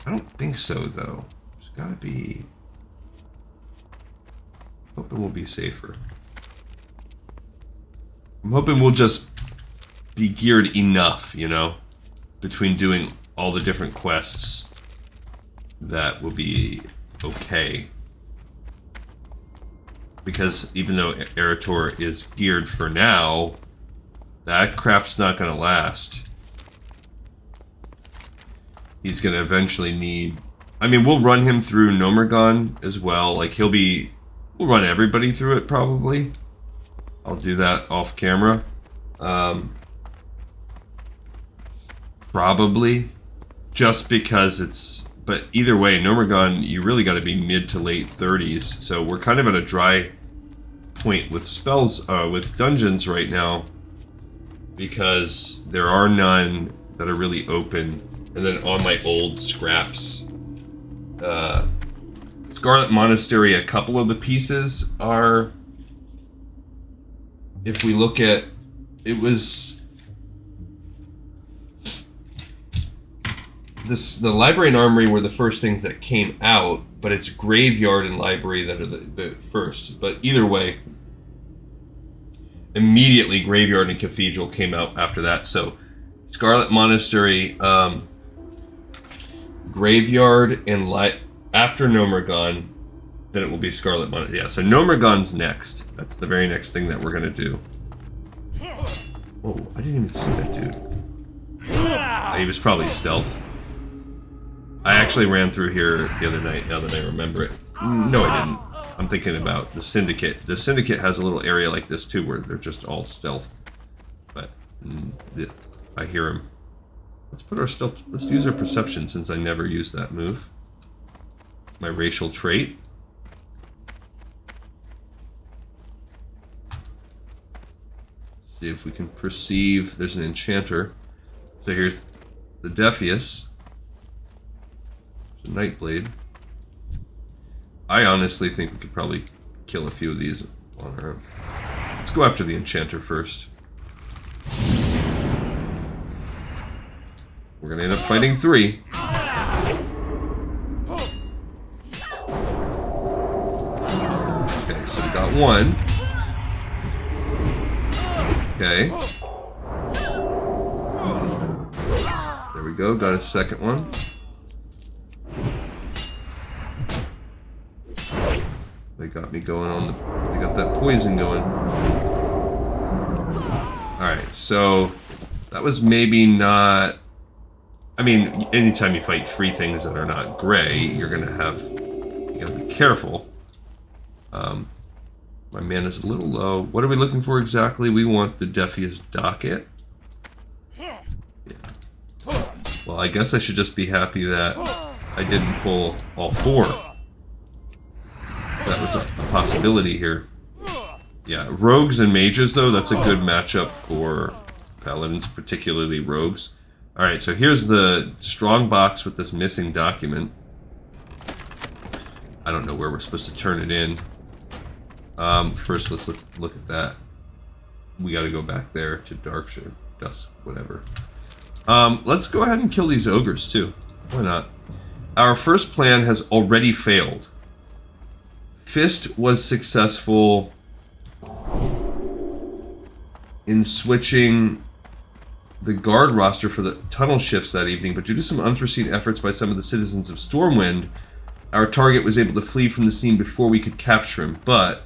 I don't think so, though. There's gotta be... Hoping we'll be safer. I'm hoping we'll just be geared enough, you know, between doing all the different quests that will be okay. Because even though Eretor is geared for now, that crap's not going to last. He's going to eventually need... I mean, we'll run him through Nomergon as well. Like, we'll run everybody through it, probably. I'll do that off camera. Probably. Just because it's... But either way, Nomergon, you really got to be mid to late 30s. So we're kind of at a dry point with spells, with dungeons right now. Because there are none that are really open. And then on my old scraps, Scarlet Monastery, a couple of the pieces are... If we look at... It was... The library and armory were the first things that came out, but it's graveyard and library that are the first. But either way, immediately graveyard and cathedral came out after that. So Scarlet Monastery, graveyard and after Nomergon, then it will be Scarlet Monastery. Yeah, so Nomergon's next. That's the very next thing that we're gonna do. Whoa, I didn't even see that dude. He was probably stealth. I actually ran through here the other night, now that I remember it. No, I didn't. I'm thinking about the Syndicate. The Syndicate has a little area like this, too, where they're just all stealth. But I hear him. Let's put our stealth... Let's use our perception, since I never used that move. My racial trait. See if we can perceive... There's an enchanter. So here's the Defius. Nightblade. I honestly think we could probably kill a few of these on our own. Let's go after the enchanter first. We're gonna end up fighting 3. Okay, so we got 1. Okay. There we go, got a second one. They got me going on the... They got that poison going. Alright, so... That was maybe not... I mean, anytime you fight 3 things that are not gray, you're gonna have... You gotta be careful. My mana's a little low. What are we looking for exactly? We want the Defius Docket. Yeah. Well, I guess I should just be happy that I didn't pull all 4. That was a possibility here. Yeah, rogues and mages, though, that's a good matchup for paladins, particularly rogues. Alright, so here's the strong box with this missing document. I don't know where we're supposed to turn it in. First, let's look at that. We gotta go back there to Darkshire, Dusk, whatever. Let's go ahead and kill these ogres, too. Why not? Our first plan has already failed. Fist was successful in switching the guard roster for the tunnel shifts that evening, but due to some unforeseen efforts by some of the citizens of Stormwind, our target was able to flee from the scene before we could capture him, but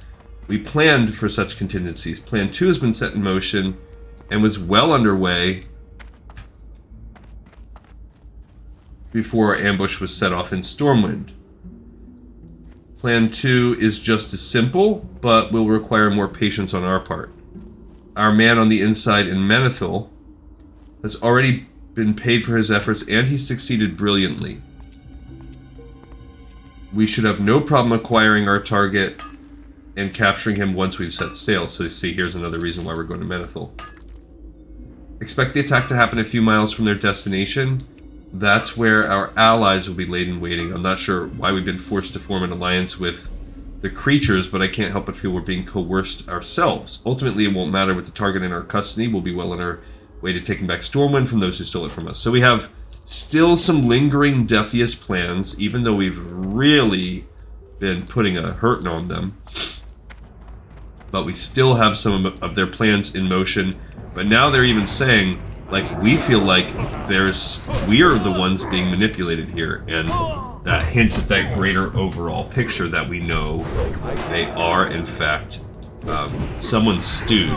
we planned for such contingencies. Plan 2 has been set in motion and was well underway before our ambush was set off in Stormwind. Plan 2 is just as simple, but will require more patience on our part. Our man on the inside in Menethil has already been paid for his efforts, and he succeeded brilliantly. We should have no problem acquiring our target and capturing him once we've set sail. So you see, here's another reason why we're going to Menethil. Expect the attack to happen a few miles from their destination. That's where our allies will be laid in waiting. I'm not sure why we've been forced to form an alliance with the creatures, but I can't help but feel we're being coerced ourselves. Ultimately, it won't matter with the target in our custody. We'll be well on our Way to taking back Stormwind from those who stole it from us. So we have still some lingering Deathiest plans, even though we've really been putting a hurting on them. But we still have some of their plans in motion. But now they're even saying, like, we feel like we are the ones being manipulated here. And that hints at that greater overall picture that we know they are, in fact, someone's stooge.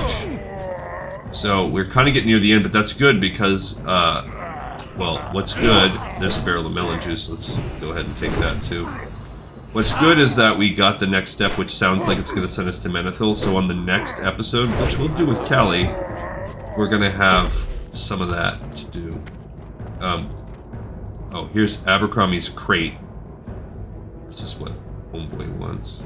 So we're kind of getting near the end, but that's good because, well, what's good, there's a barrel of melon juice. Let's go ahead and take that too. What's good is that we got the next step, which sounds like it's going to send us to Menethil. So on the next episode, which we'll do with Callie, we're going to have some of that to do. Oh, here's Abercrombie's crate. This is what Homeboy wants.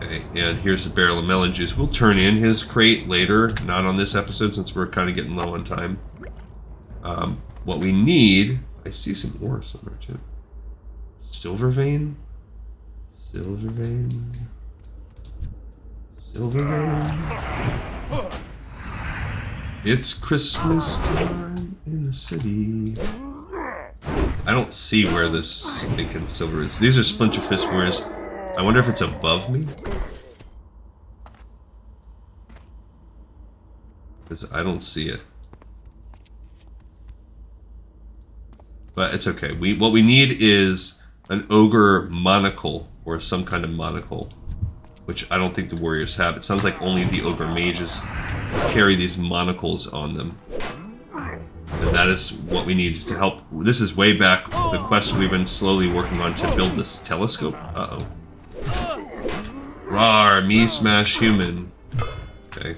Okay, and here's a barrel of melon juice. We'll turn in his crate later, not on this episode since we're kind of getting low on time. What we need, I see some ore somewhere too. Silver vein? Silver vein? Silver vein? It's Christmas time in the city. I don't see where this stinking silver is. These are Splinter Fist Warriors. I wonder if it's above me? Because I don't see it. But it's okay. What we need is an ogre monocle, or some kind of monocle, which I don't think the warriors have. It sounds like only the ogre mages carry these monocles on them. And that is what we need to help. This is way back the quest we've been slowly working on to build this telescope. Uh-oh. Rawr, me smash human. Okay.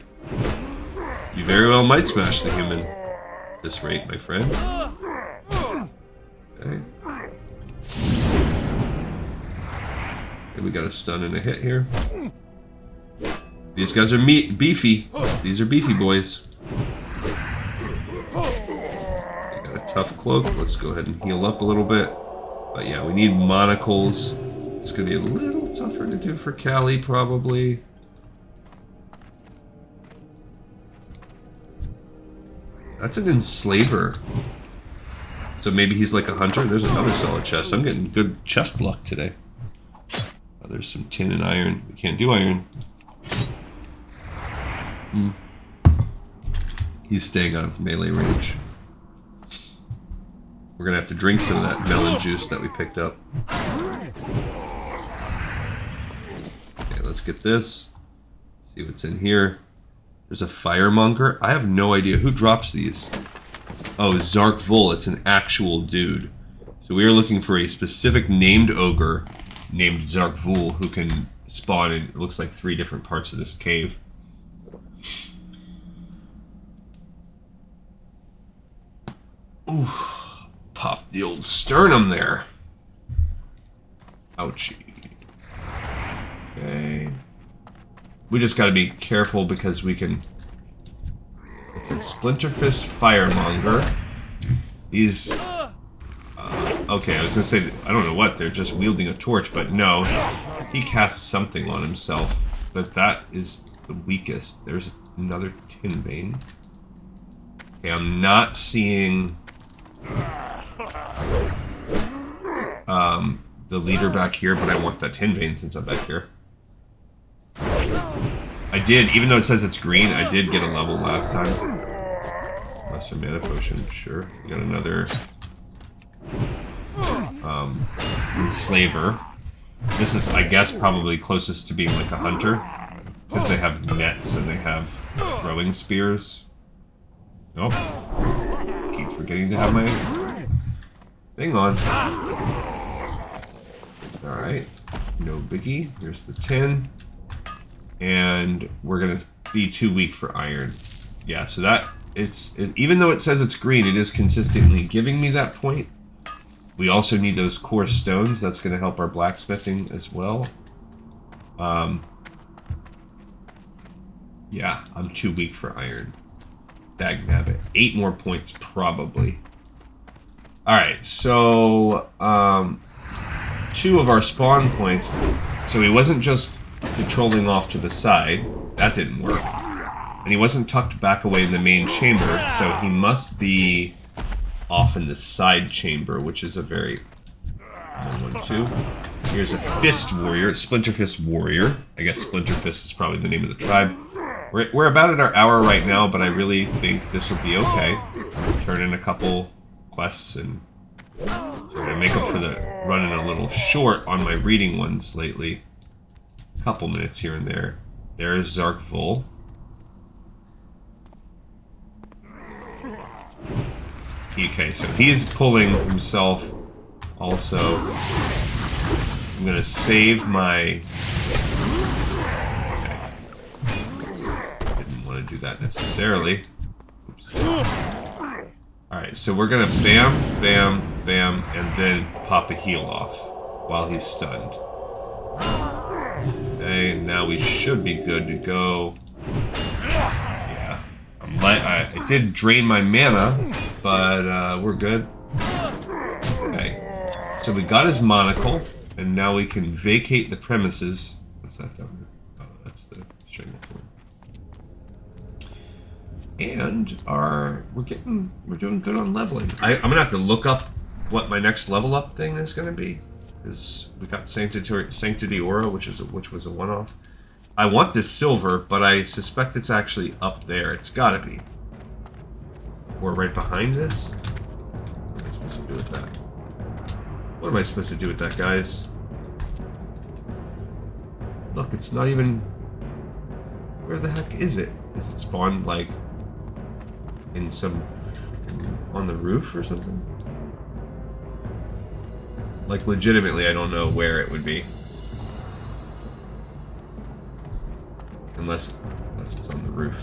You very well might smash the human at this rate, my friend. Okay. Okay, we got a stun and a hit here. These guys are beefy. These are beefy boys. They got a tough cloak. Let's go ahead and heal up a little bit. But yeah, we need monocles. It's going to be a little tougher to do for Callie, probably. That's an enslaver. So maybe he's like a hunter. There's another solid chest. I'm getting good chest luck today. Oh, there's some tin and iron. We can't do iron. He's staying out of melee range. We're going to have to drink some of that melon juice that we picked up. Okay, let's get this. See what's in here. There's a firemonger. I have no idea who drops these. Oh, Zark Vol. It's an actual dude. So we are looking for a specific named ogre named Zark Vol who can spawn in, it looks like 3 different parts of this cave. Ooh, popped the old sternum there. Ouchie. Okay. We just gotta be careful because we can... It's a Splinter Fist Firemonger. These... okay, I was gonna say, I don't know what, they're just wielding a torch, but no. He casts something on himself. But that is the weakest. There's another tin vein. Okay, I'm not seeing... the leader back here, but I want that tin vein since I'm back here. I did, even though it says it's green, I did get a level last time. Lesser mana potion, sure. We got another enslaver. This is, I guess, probably closest to being like a hunter, because they have nets and they have throwing spears. Nope. Keep forgetting to have my thing on. Alright. No biggie. Here's the tin. And we're going to be too weak for iron. Yeah, so that, even though it says it's green, it is consistently giving me that point. We also need those core stones. That's going to help our blacksmithing as well. Yeah, I'm too weak for iron. Dagnabbit. 8 more points, probably. Alright, so 2 of our spawn points. So he wasn't just patrolling off to the side. That didn't work. And he wasn't tucked back away in the main chamber, so he must be off in the side chamber, which is a very... 1, 2. Here's a Fist Warrior, Splinter Fist Warrior. I guess Splinter Fist is probably the name of the tribe. We're about at our hour right now, but I really think this will be okay. Turn in a couple quests and sort of make up for the running a little short on my reading ones lately. A couple minutes here and there. There's Zarkvul. Okay, so he's pulling himself also. I'm gonna save my... Okay. Didn't want to do that necessarily. Oops. Alright, so we're gonna bam, bam, bam, and then pop a heal off while he's stunned. Okay, now we should be good to go. Yeah. I did drain my mana, but we're good. Okay. So we got his monocle, and now we can vacate the premises. What's that down there? Oh, that's the string of thorn. And we're doing good on leveling. I'm gonna have to look up what my next level up thing is gonna be, because we got Sanctity Aura, which was a one-off. I want this silver, but I suspect it's actually up there. It's gotta be. Or right behind this. What am I supposed to do with that? What am I supposed to do with that, guys? Look, it's not even... Where the heck is it? Is it spawned, like, in some... on the roof or something? Like, legitimately, I don't know where it would be. Unless it's on the roof.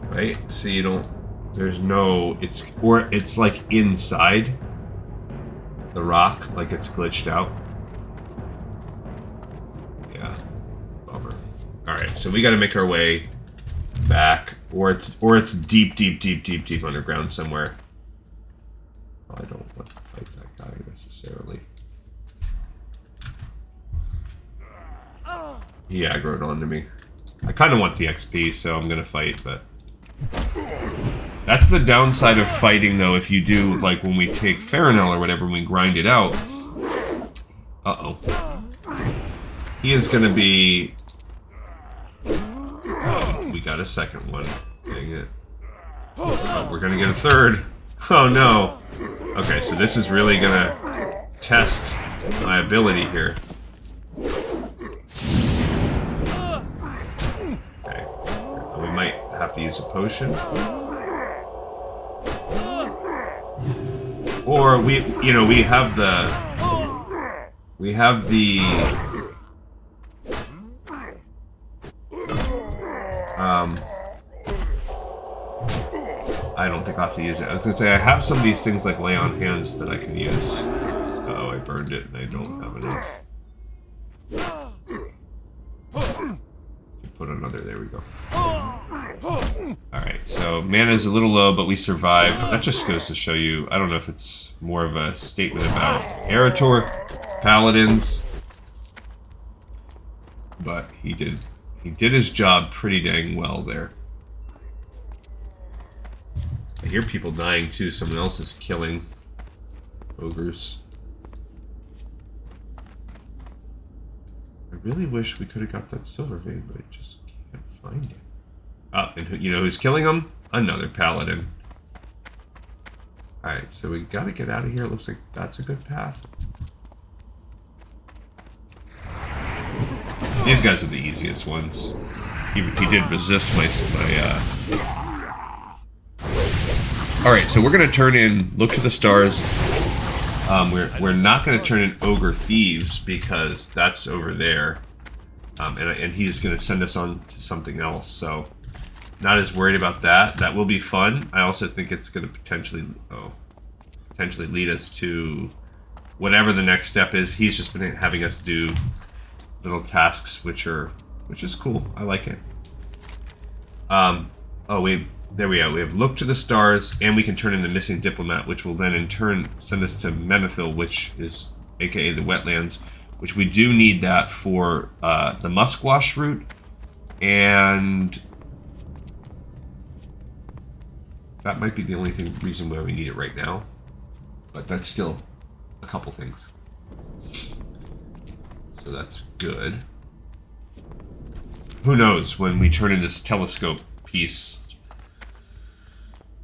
Right? So you don't... There's no... It's like inside the rock, like it's glitched out. Yeah. Bummer. Alright, so we gotta make our way back. Or it's deep underground somewhere. Oh, I don't want to fight that guy necessarily. He aggroed onto me. I kind of want the XP, so I'm gonna fight, but... That's the downside of fighting, though, if you do, like, when we take Farinel or whatever, and we grind it out. Uh-oh. He is gonna be... Oh, we got a second one. Dang it. Oh, we're gonna get a third. Oh, no. Okay, so this is really gonna test my ability here. Okay. We might have to use a potion. Or we have the... I don't think I'll have to use it. I was gonna say, I have some of these things like Lay on Hands that I can use. Oh, I burned it and I don't have enough. Put another, there we go. Alright, so mana's a little low, but we survived. That just goes to show you, I don't know if it's more of a statement about Eritor, Paladins, but he did his job pretty dang well there. I hear people dying too, someone else is killing ogres. I really wish we could have got that silver vein, but I just can't find it. Oh, and you know who's killing them? Another paladin. Alright, so we gotta get out of here. It looks like that's a good path. These guys are the easiest ones. He did resist my Alright, so we're gonna turn in Look to the Stars. We're not gonna turn in Ogre Thieves because that's over there. And he's gonna send us on to something else, so not as worried about that. That will be fun. I also think it's gonna potentially lead us to whatever the next step is. He's just been having us do little tasks, which is cool. I like it. There we go. We have Look to the Stars, and we can turn in the Missing Diplomat, which will then in turn send us to Menethil, which is aka the wetlands, which we do need that for the muskwash route, and that might be the only reason why we need it right now, but that's still a couple things. So that's good. Who knows, when we turn in this telescope piece,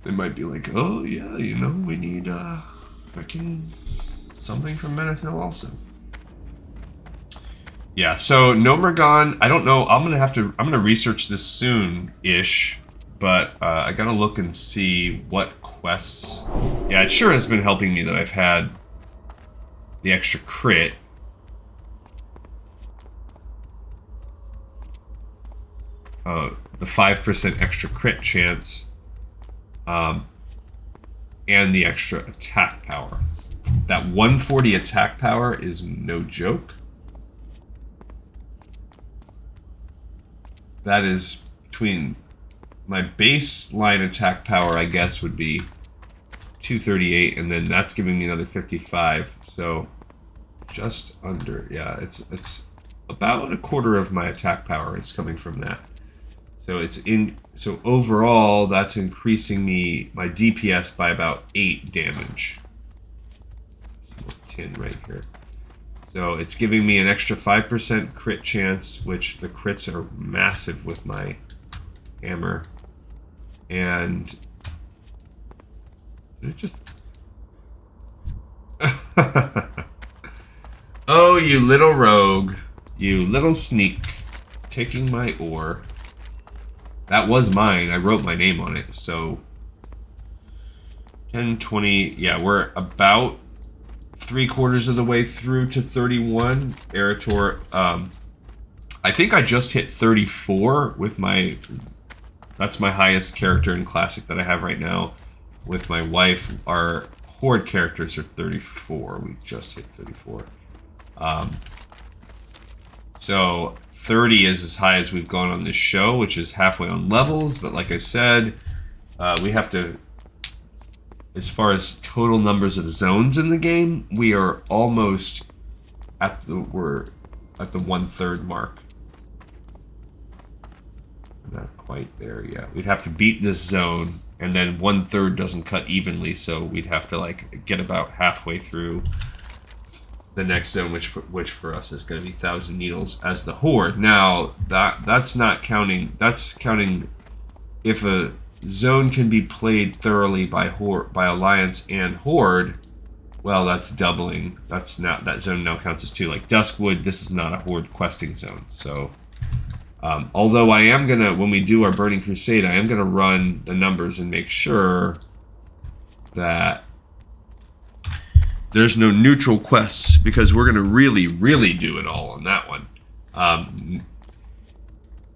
they might be like, oh yeah, you know, we need freaking something from Menethil also. Yeah, so Nomergon, I don't know, I'm gonna research this soon-ish, but I gotta look and see what quests. Yeah, it sure has been helping me that I've had the extra crit. The 5% extra crit chance, and the extra attack power. That 140 attack power is no joke. That is between my baseline attack power, I guess, would be 238, and then that's giving me another 55. So just under, yeah, it's about a quarter of my attack power is coming from that. So overall, that's increasing my DPS by about 8 damage. 10 right here. So it's giving me an extra 5% crit chance, which the crits are massive with my hammer. And it just... Oh, you little rogue. You little sneak. Taking my ore. That was mine. I wrote my name on it. So 10, 20. Yeah, we're about 3/4 of the way through to 31. Eritor, I think I just hit 34 with my... That's my highest character in Classic that I have right now. With my wife, our Horde characters are 34. We just hit 34. So 30 is as high as we've gone on this show, which is halfway on levels. But like I said, we have to... As far as total numbers of zones in the game, we are almost at the... We're at the 1/3 mark. Not quite there yet. We'd have to beat this zone, and then 1/3 doesn't cut evenly, so we'd have to like get about halfway through the next zone, which for us is going to be 1,000 Needles as the Horde. Now that's not counting. That's counting if a zone can be played thoroughly by Alliance and Horde. Well, that's doubling. That's not, that zone now counts as 2. Like Duskwood, this is not a Horde questing zone, so. Although I am gonna, when we do our Burning Crusade, I am gonna run the numbers and make sure that there's no neutral quests, because we're gonna really do it all on that one.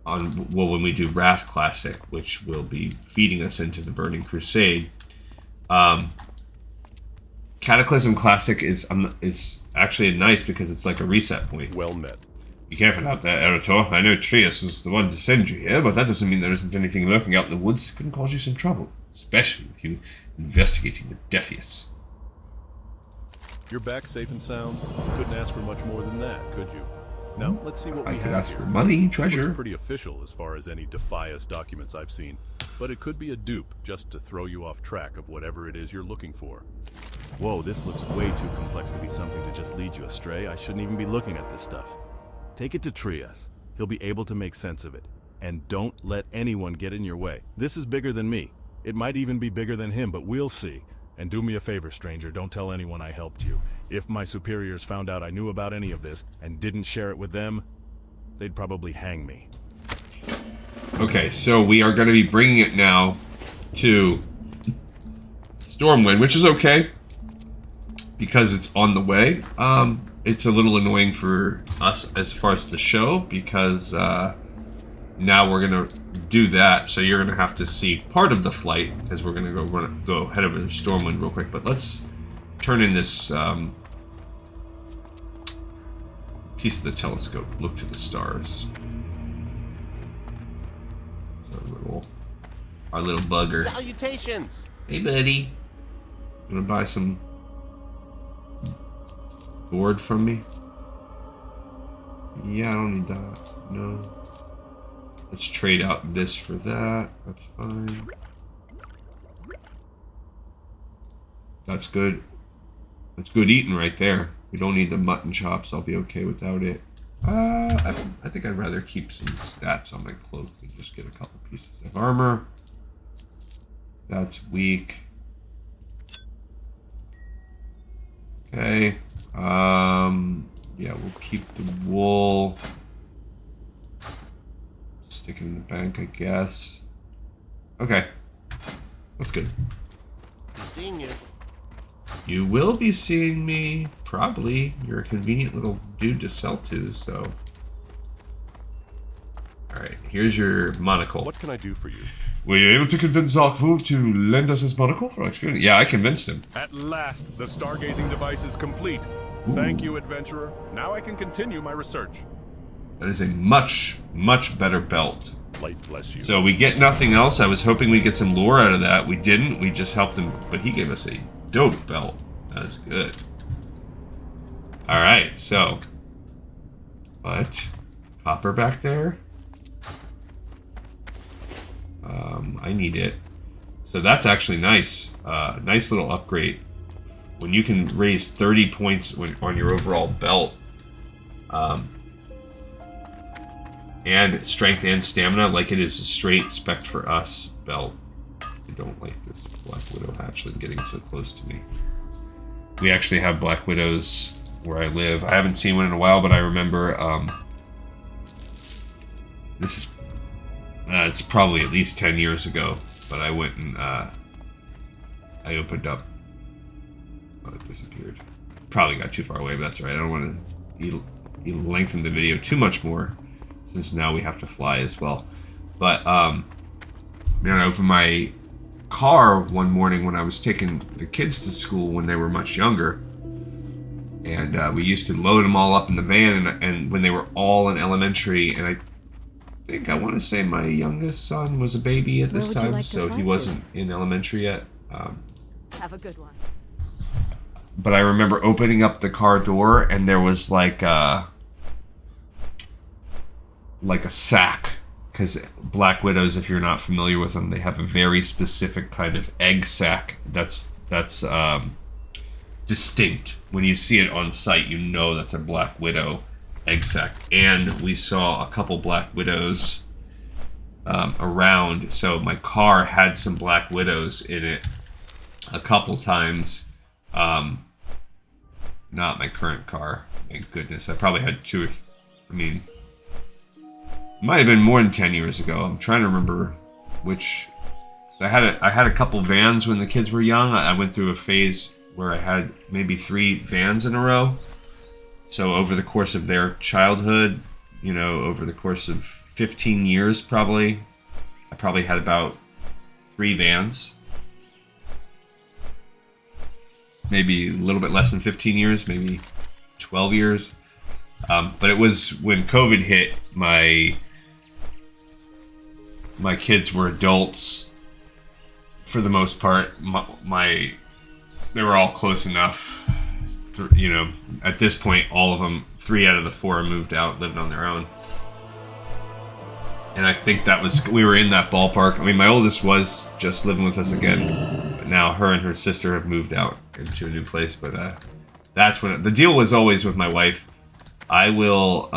When we do Wrath Classic, which will be feeding us into the Burning Crusade. Cataclysm Classic is actually nice because it's like a reset point. Well met. Be careful out there, Eritor. I know Trius is the one to send you here, but that doesn't mean there isn't anything lurking out in the woods that can cause you some trouble, especially with you investigating the Defius. You're back safe and sound. Couldn't ask for much more than that, could you? Now, let's see what we have. I could ask here. for money, This treasure. looks pretty official as far as any Defias documents I've seen, but it could be a dupe just to throw you off track of whatever it is you're looking for. Whoa, this looks way too complex to be something to just lead you astray. I shouldn't even be looking at this stuff. Take it to Trias. He'll be able to make sense of it. And don't let anyone get in your way. This is bigger than me. It might even be bigger than him, but we'll see. And do me a favor, stranger, don't tell anyone I helped you. If my superiors found out I knew about any of this and didn't share it with them, they'd probably hang me. Okay, so we are going to be bringing it now to Stormwind, which is okay because it's on the way. It's a little annoying for us as far as the show because now we're going to do that. So you're going to have to see part of the flight because we're going to go head over to Stormwind real quick. But let's turn in this piece of the telescope. Look to the stars. Our little bugger. Salutations! Hey, buddy. I'm gonna buy some sword from me? Yeah, I don't need that. No. Let's trade out this for that. That's fine. That's good. That's good eating right there. We don't need the mutton chops. I'll be okay without it. I think I'd rather keep some stats on my cloak than just get a couple pieces of armor. That's weak. Okay. Yeah, we'll keep the wool. Stick it in the bank, I guess. Okay. That's good. I'm seeing you. You will be seeing me, probably. You're a convenient little dude to sell to, so... Alright, here's your monocle. What can I do for you? Were you able to convince Zarkvu to lend us his monocle for experience? Yeah, I convinced him. At last, the stargazing device is complete. Thank you, adventurer. Now I can continue my research. That is a much, much better belt. Light bless you. So we get nothing else. I was hoping we'd get some lore out of that. We didn't. We just helped him, but he gave us a dope belt. That's good. Alright, so... What? Copper back there? I need it. So that's actually nice. Nice little upgrade. When you can raise 30 points on your overall belt. And strength and stamina, like it is a straight spec for us belt. I don't like this Black Widow hatchling getting so close to me. We actually have Black Widows where I live. I haven't seen one in a while, but I remember this is it's probably at least 10 years ago, but I went and I opened up. Oh, it disappeared. Probably got too far away, but that's all right. I don't want to lengthen the video too much more, since now we have to fly as well. But man, I opened my car one morning when I was taking the kids to school when they were much younger, and we used to load them all up in the van, and when they were all in elementary, and I think I want to say my youngest son was a baby at this time, so he wasn't in elementary yet. Have a good one. But I remember opening up the car door, and there was like a sack, because Black Widows, if you're not familiar with them, they have a very specific kind of egg sac that's distinct. When you see it on site, you know that's a Black Widow egg sac. And we saw a couple Black Widows around, so my car had some Black Widows in it a couple times. Not my current car, thank goodness. I probably had two or it might have been more than 10 years ago. I'm trying to remember which. So I had a couple vans when the kids were young. I went through a phase where I had maybe 3 vans in a row. So over the course of their childhood, over the course of 15 years probably, I probably had about 3 vans. Maybe a little bit less than 15 years, maybe 12 years. But it was when COVID hit, my kids were adults for the most part. They were all close enough. At this point, all of them, 3 out of the 4 moved out, lived on their own. And I think we were in that ballpark. My oldest was just living with us again. But now her and her sister have moved out into a new place. But that's when the deal was always with my wife. I will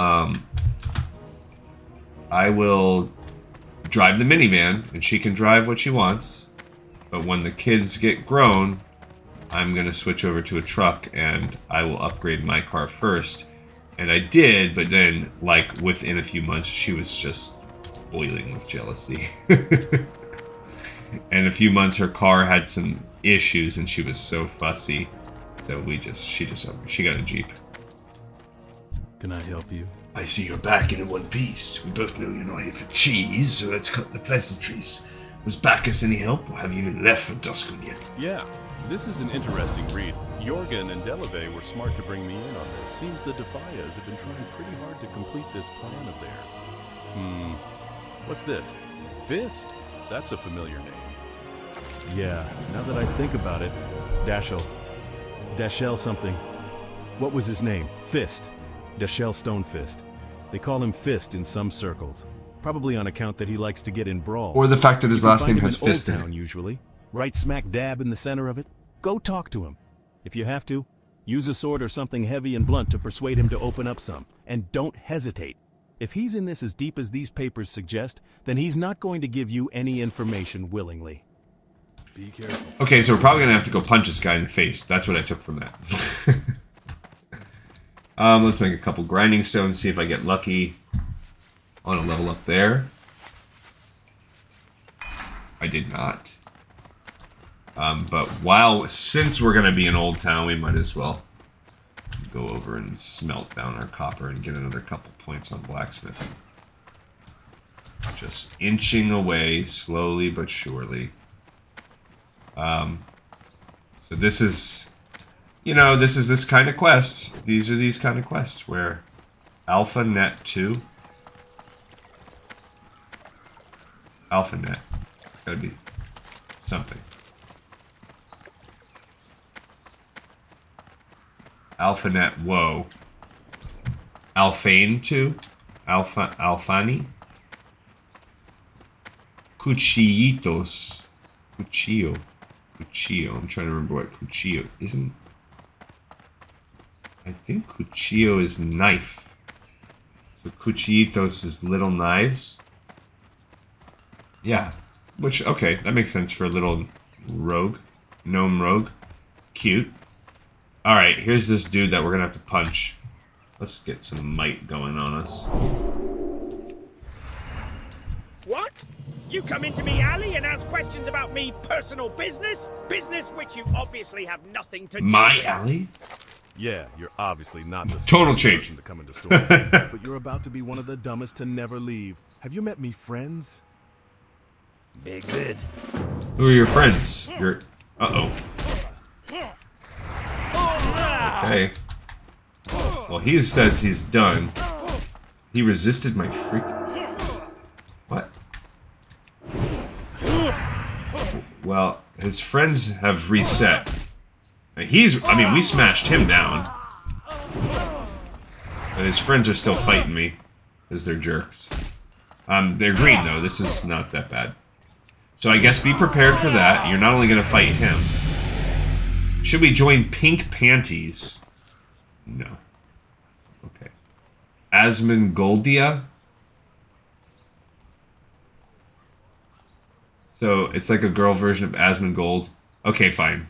drive the minivan, and she can drive what she wants. But when the kids get grown, I'm going to switch over to a truck, and I will upgrade my car first. And I did, but then, within a few months, she was just boiling with jealousy. And a few months, her car had some issues, and she was so fussy. So she got a Jeep. Can I help you? I see you're back in one piece. We both know you're not here for cheese, so let's cut the pleasantries. Was Bacchus any help, or have you even left for Duskwood yet? Yeah, this is an interesting read. Jorgen and Delave were smart to bring me in on this. Seems the Defias have been trying pretty hard to complete this plan of theirs. What's this? Fist? That's a familiar name. Yeah, now that I think about it, Dashel something. What was his name? Fist. Dashel Stonefist. They call him Fist in some circles. Probably on account that he likes to get in brawls. Or the fact that his You can last find name him has in Old Fist in Town, it. usually. Right smack dab in the center of it. Go talk to him. If you have to, use a sword or something heavy and blunt to persuade him to open up some. And don't hesitate. If he's in this as deep as these papers suggest, then he's not going to give you any information willingly. Be careful. Okay, so we're probably gonna have to go punch this guy in the face. That's what I took from that. Let's make a couple grinding stones, see if I get lucky on a level up there. I did not. But since we're gonna be in Old Town, we might as well go over and smelt down our copper and get another couple points on blacksmithing. Just inching away, slowly but surely. So this is, this is this kind of quest. These are these kind of quests where Alpha Net 2. Alpha Net. Gotta be something. AlphaNet, whoa. Alphane 2? Alfani? Cuchillitos. Cuchillo. I'm trying to remember what cuchillo isn't. I think cuchillo is knife. So cuchillitos is little knives. Yeah. Which, okay, that makes sense for a little rogue. Gnome rogue. Cute. Alright, here's this dude that we're gonna have to punch. Let's get some might going on us. What? You come into me alley and ask questions about me personal business? Business which you obviously have nothing to do My with. alley? Yeah, you're obviously not the Total smartest change. person to come into store, but you're about to be one of the dumbest to never leave. Have you met me friends? Big good. Who are your friends? Your... Uh-oh. Okay. Well, he says he's done. He resisted my freak... What? Well, his friends have reset. I mean, we smashed him down. But his friends are still fighting me. Because they're jerks. They're green, though. This is not that bad. So I guess be prepared for that. You're not only going to fight him. Should we join Pink Panties? No. Okay. Asmongoldia? So it's like a girl version of Asmongold. Okay, fine.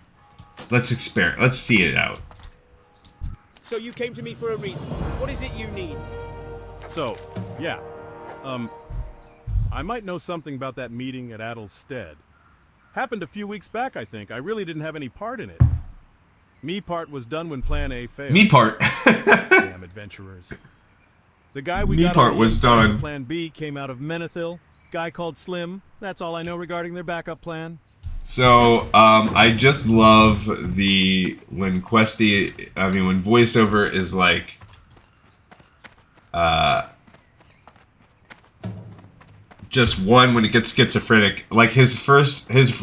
Let's experiment. Let's see it out. So you came to me for a reason. What is it you need? So, yeah. I might know something about that meeting at Addle's Stead. Happened a few weeks back, I think. I really didn't have any part in it. Me part was done when Plan A failed. Me part. Damn adventurers. The guy we Me got part on the was inside of done. Plan B came out of Menethil. Guy called Slim. That's all I know regarding their backup plan. So, I just love when voiceover is like, just one when it gets schizophrenic. Like his first voice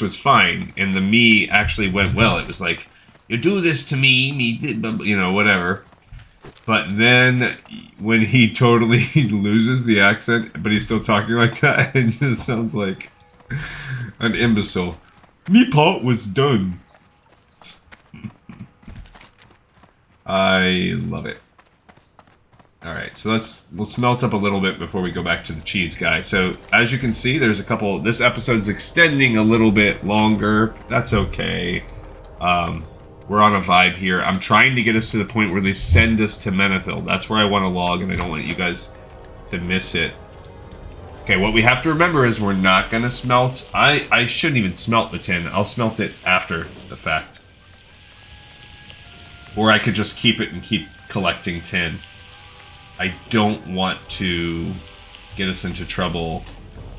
was fine, and the me actually went well. It was like, you do this to me, whatever. But then when he totally loses the accent, but he's still talking like that, it just sounds like an imbecile. Me part was done. I love it. Alright, so we'll smelt up a little bit before we go back to the cheese guy. So, as you can see, there's this episode's extending a little bit longer. That's okay. We're on a vibe here. I'm trying to get us to the point where they send us to Menethil. That's where I want to log, and I don't want you guys to miss it. Okay, what we have to remember is we're not going to smelt... I shouldn't even smelt the tin. I'll smelt it after the fact. Or I could just keep it and keep collecting tin. I don't want to get us into trouble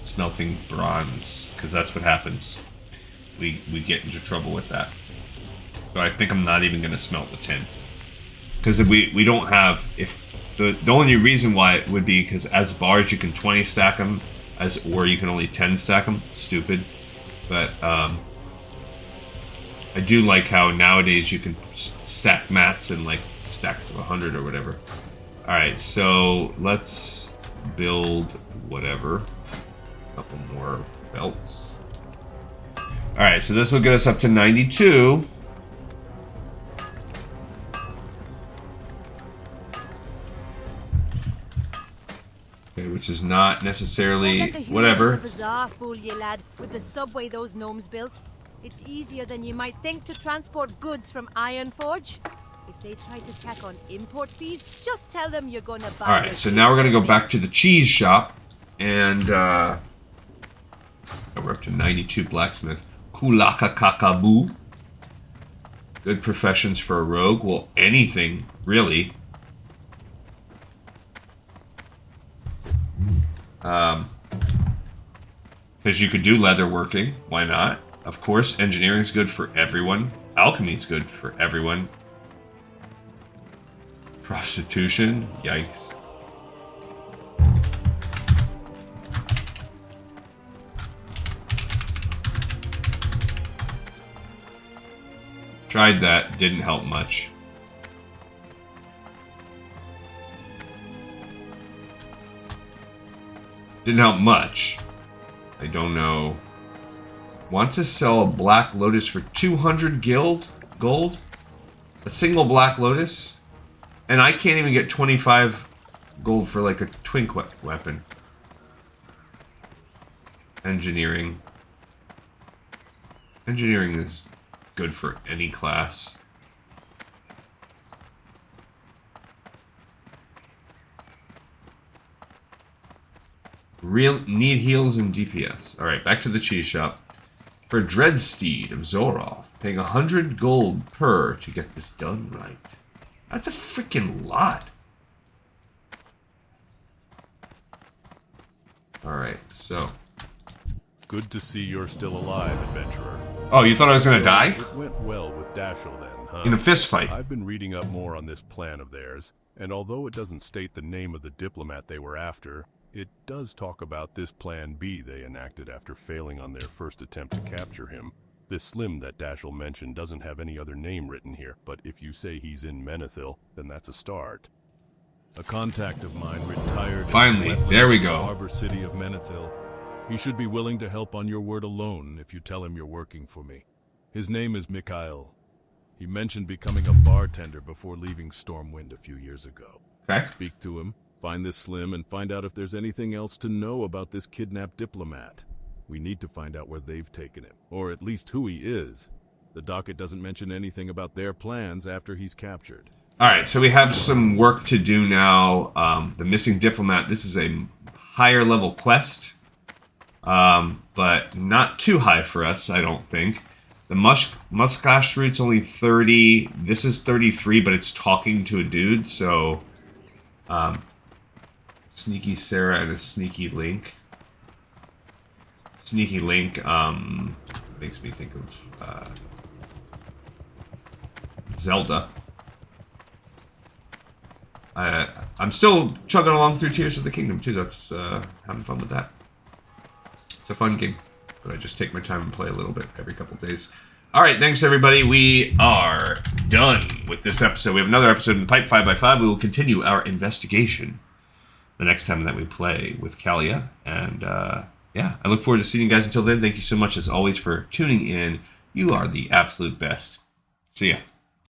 smelting bronze, because that's what happens. We get into trouble with that. So I think I'm not even going to smelt the tin. Because we don't have... The only reason why it would be because as bars you can 20 stack them, or you can only 10 stack them. Stupid. But, I do like how nowadays you can stack mats in like stacks of 100 or whatever. Alright, so let's build whatever. A couple more belts. Alright, so this will get us up to 92. Okay, which is not necessarily whatever. The bazaar fool you, lad, with the subway those gnomes built. It's easier than you might think to transport goods from Ironforge. If they try to tack on import fees, just tell them you're gonna buy. Alright, so now we're gonna go back to the cheese shop, and we're up to 92 blacksmith. Kulaka kakaboo. Good professions for a rogue. Well, anything, really. Because you could do leather working. Why not? Of course, engineering's good for everyone. Alchemy's good for everyone. Prostitution? Yikes. Tried that, didn't help much. Didn't help much. I don't know. Want to sell a Black Lotus for 200 gold? A single Black Lotus? And I can't even get 25 gold for like a twink weapon. Engineering. Engineering is good for any class. Real need heals and DPS. Alright, back to the cheese shop. For Dreadsteed of Zoroth, paying 100 gold per to get this done right. That's a freaking lot. Alright, so. Good to see you're still alive, adventurer. Oh, you thought I was gonna die? It went well with Dashel then, huh? In a fist fight. I've been reading up more on this plan of theirs, and although it doesn't state the name of the diplomat they were after, it does talk about this Plan B they enacted after failing on their first attempt to capture him. This Slim that Dashel mentioned doesn't have any other name written here, but if you say he's in Menethil, then that's a start. A contact of mine retired. Finally, there we go. Harbor city of Menethil. He should be willing to help on your word alone if you tell him you're working for me. His name is Mikhail. He mentioned becoming a bartender before leaving Stormwind a few years ago. Okay. Speak to him, find this Slim, and find out if there's anything else to know about this kidnapped diplomat. We need to find out where they've taken him, or at least who he is. The docket doesn't mention anything about their plans after he's captured. Alright, so we have some work to do now. The missing diplomat, this is a higher level quest. But not too high for us, I don't think. The mustache route's only 30. This is 33, but it's talking to a dude, so... Sneaky Sarah and a Sneaky Link. Sneaky Link, makes me think of, Zelda. I'm still chugging along through Tears of the Kingdom, too. That's, having fun with that. It's a fun game, but I just take my time and play a little bit every couple days. Alright, thanks everybody. We are done with this episode. We have another episode in the pipe, 5x5. We will continue our investigation the next time that we play with Kalia. And, yeah, I look forward to seeing you guys until then. Thank you so much, as always, for tuning in. You are the absolute best. See ya.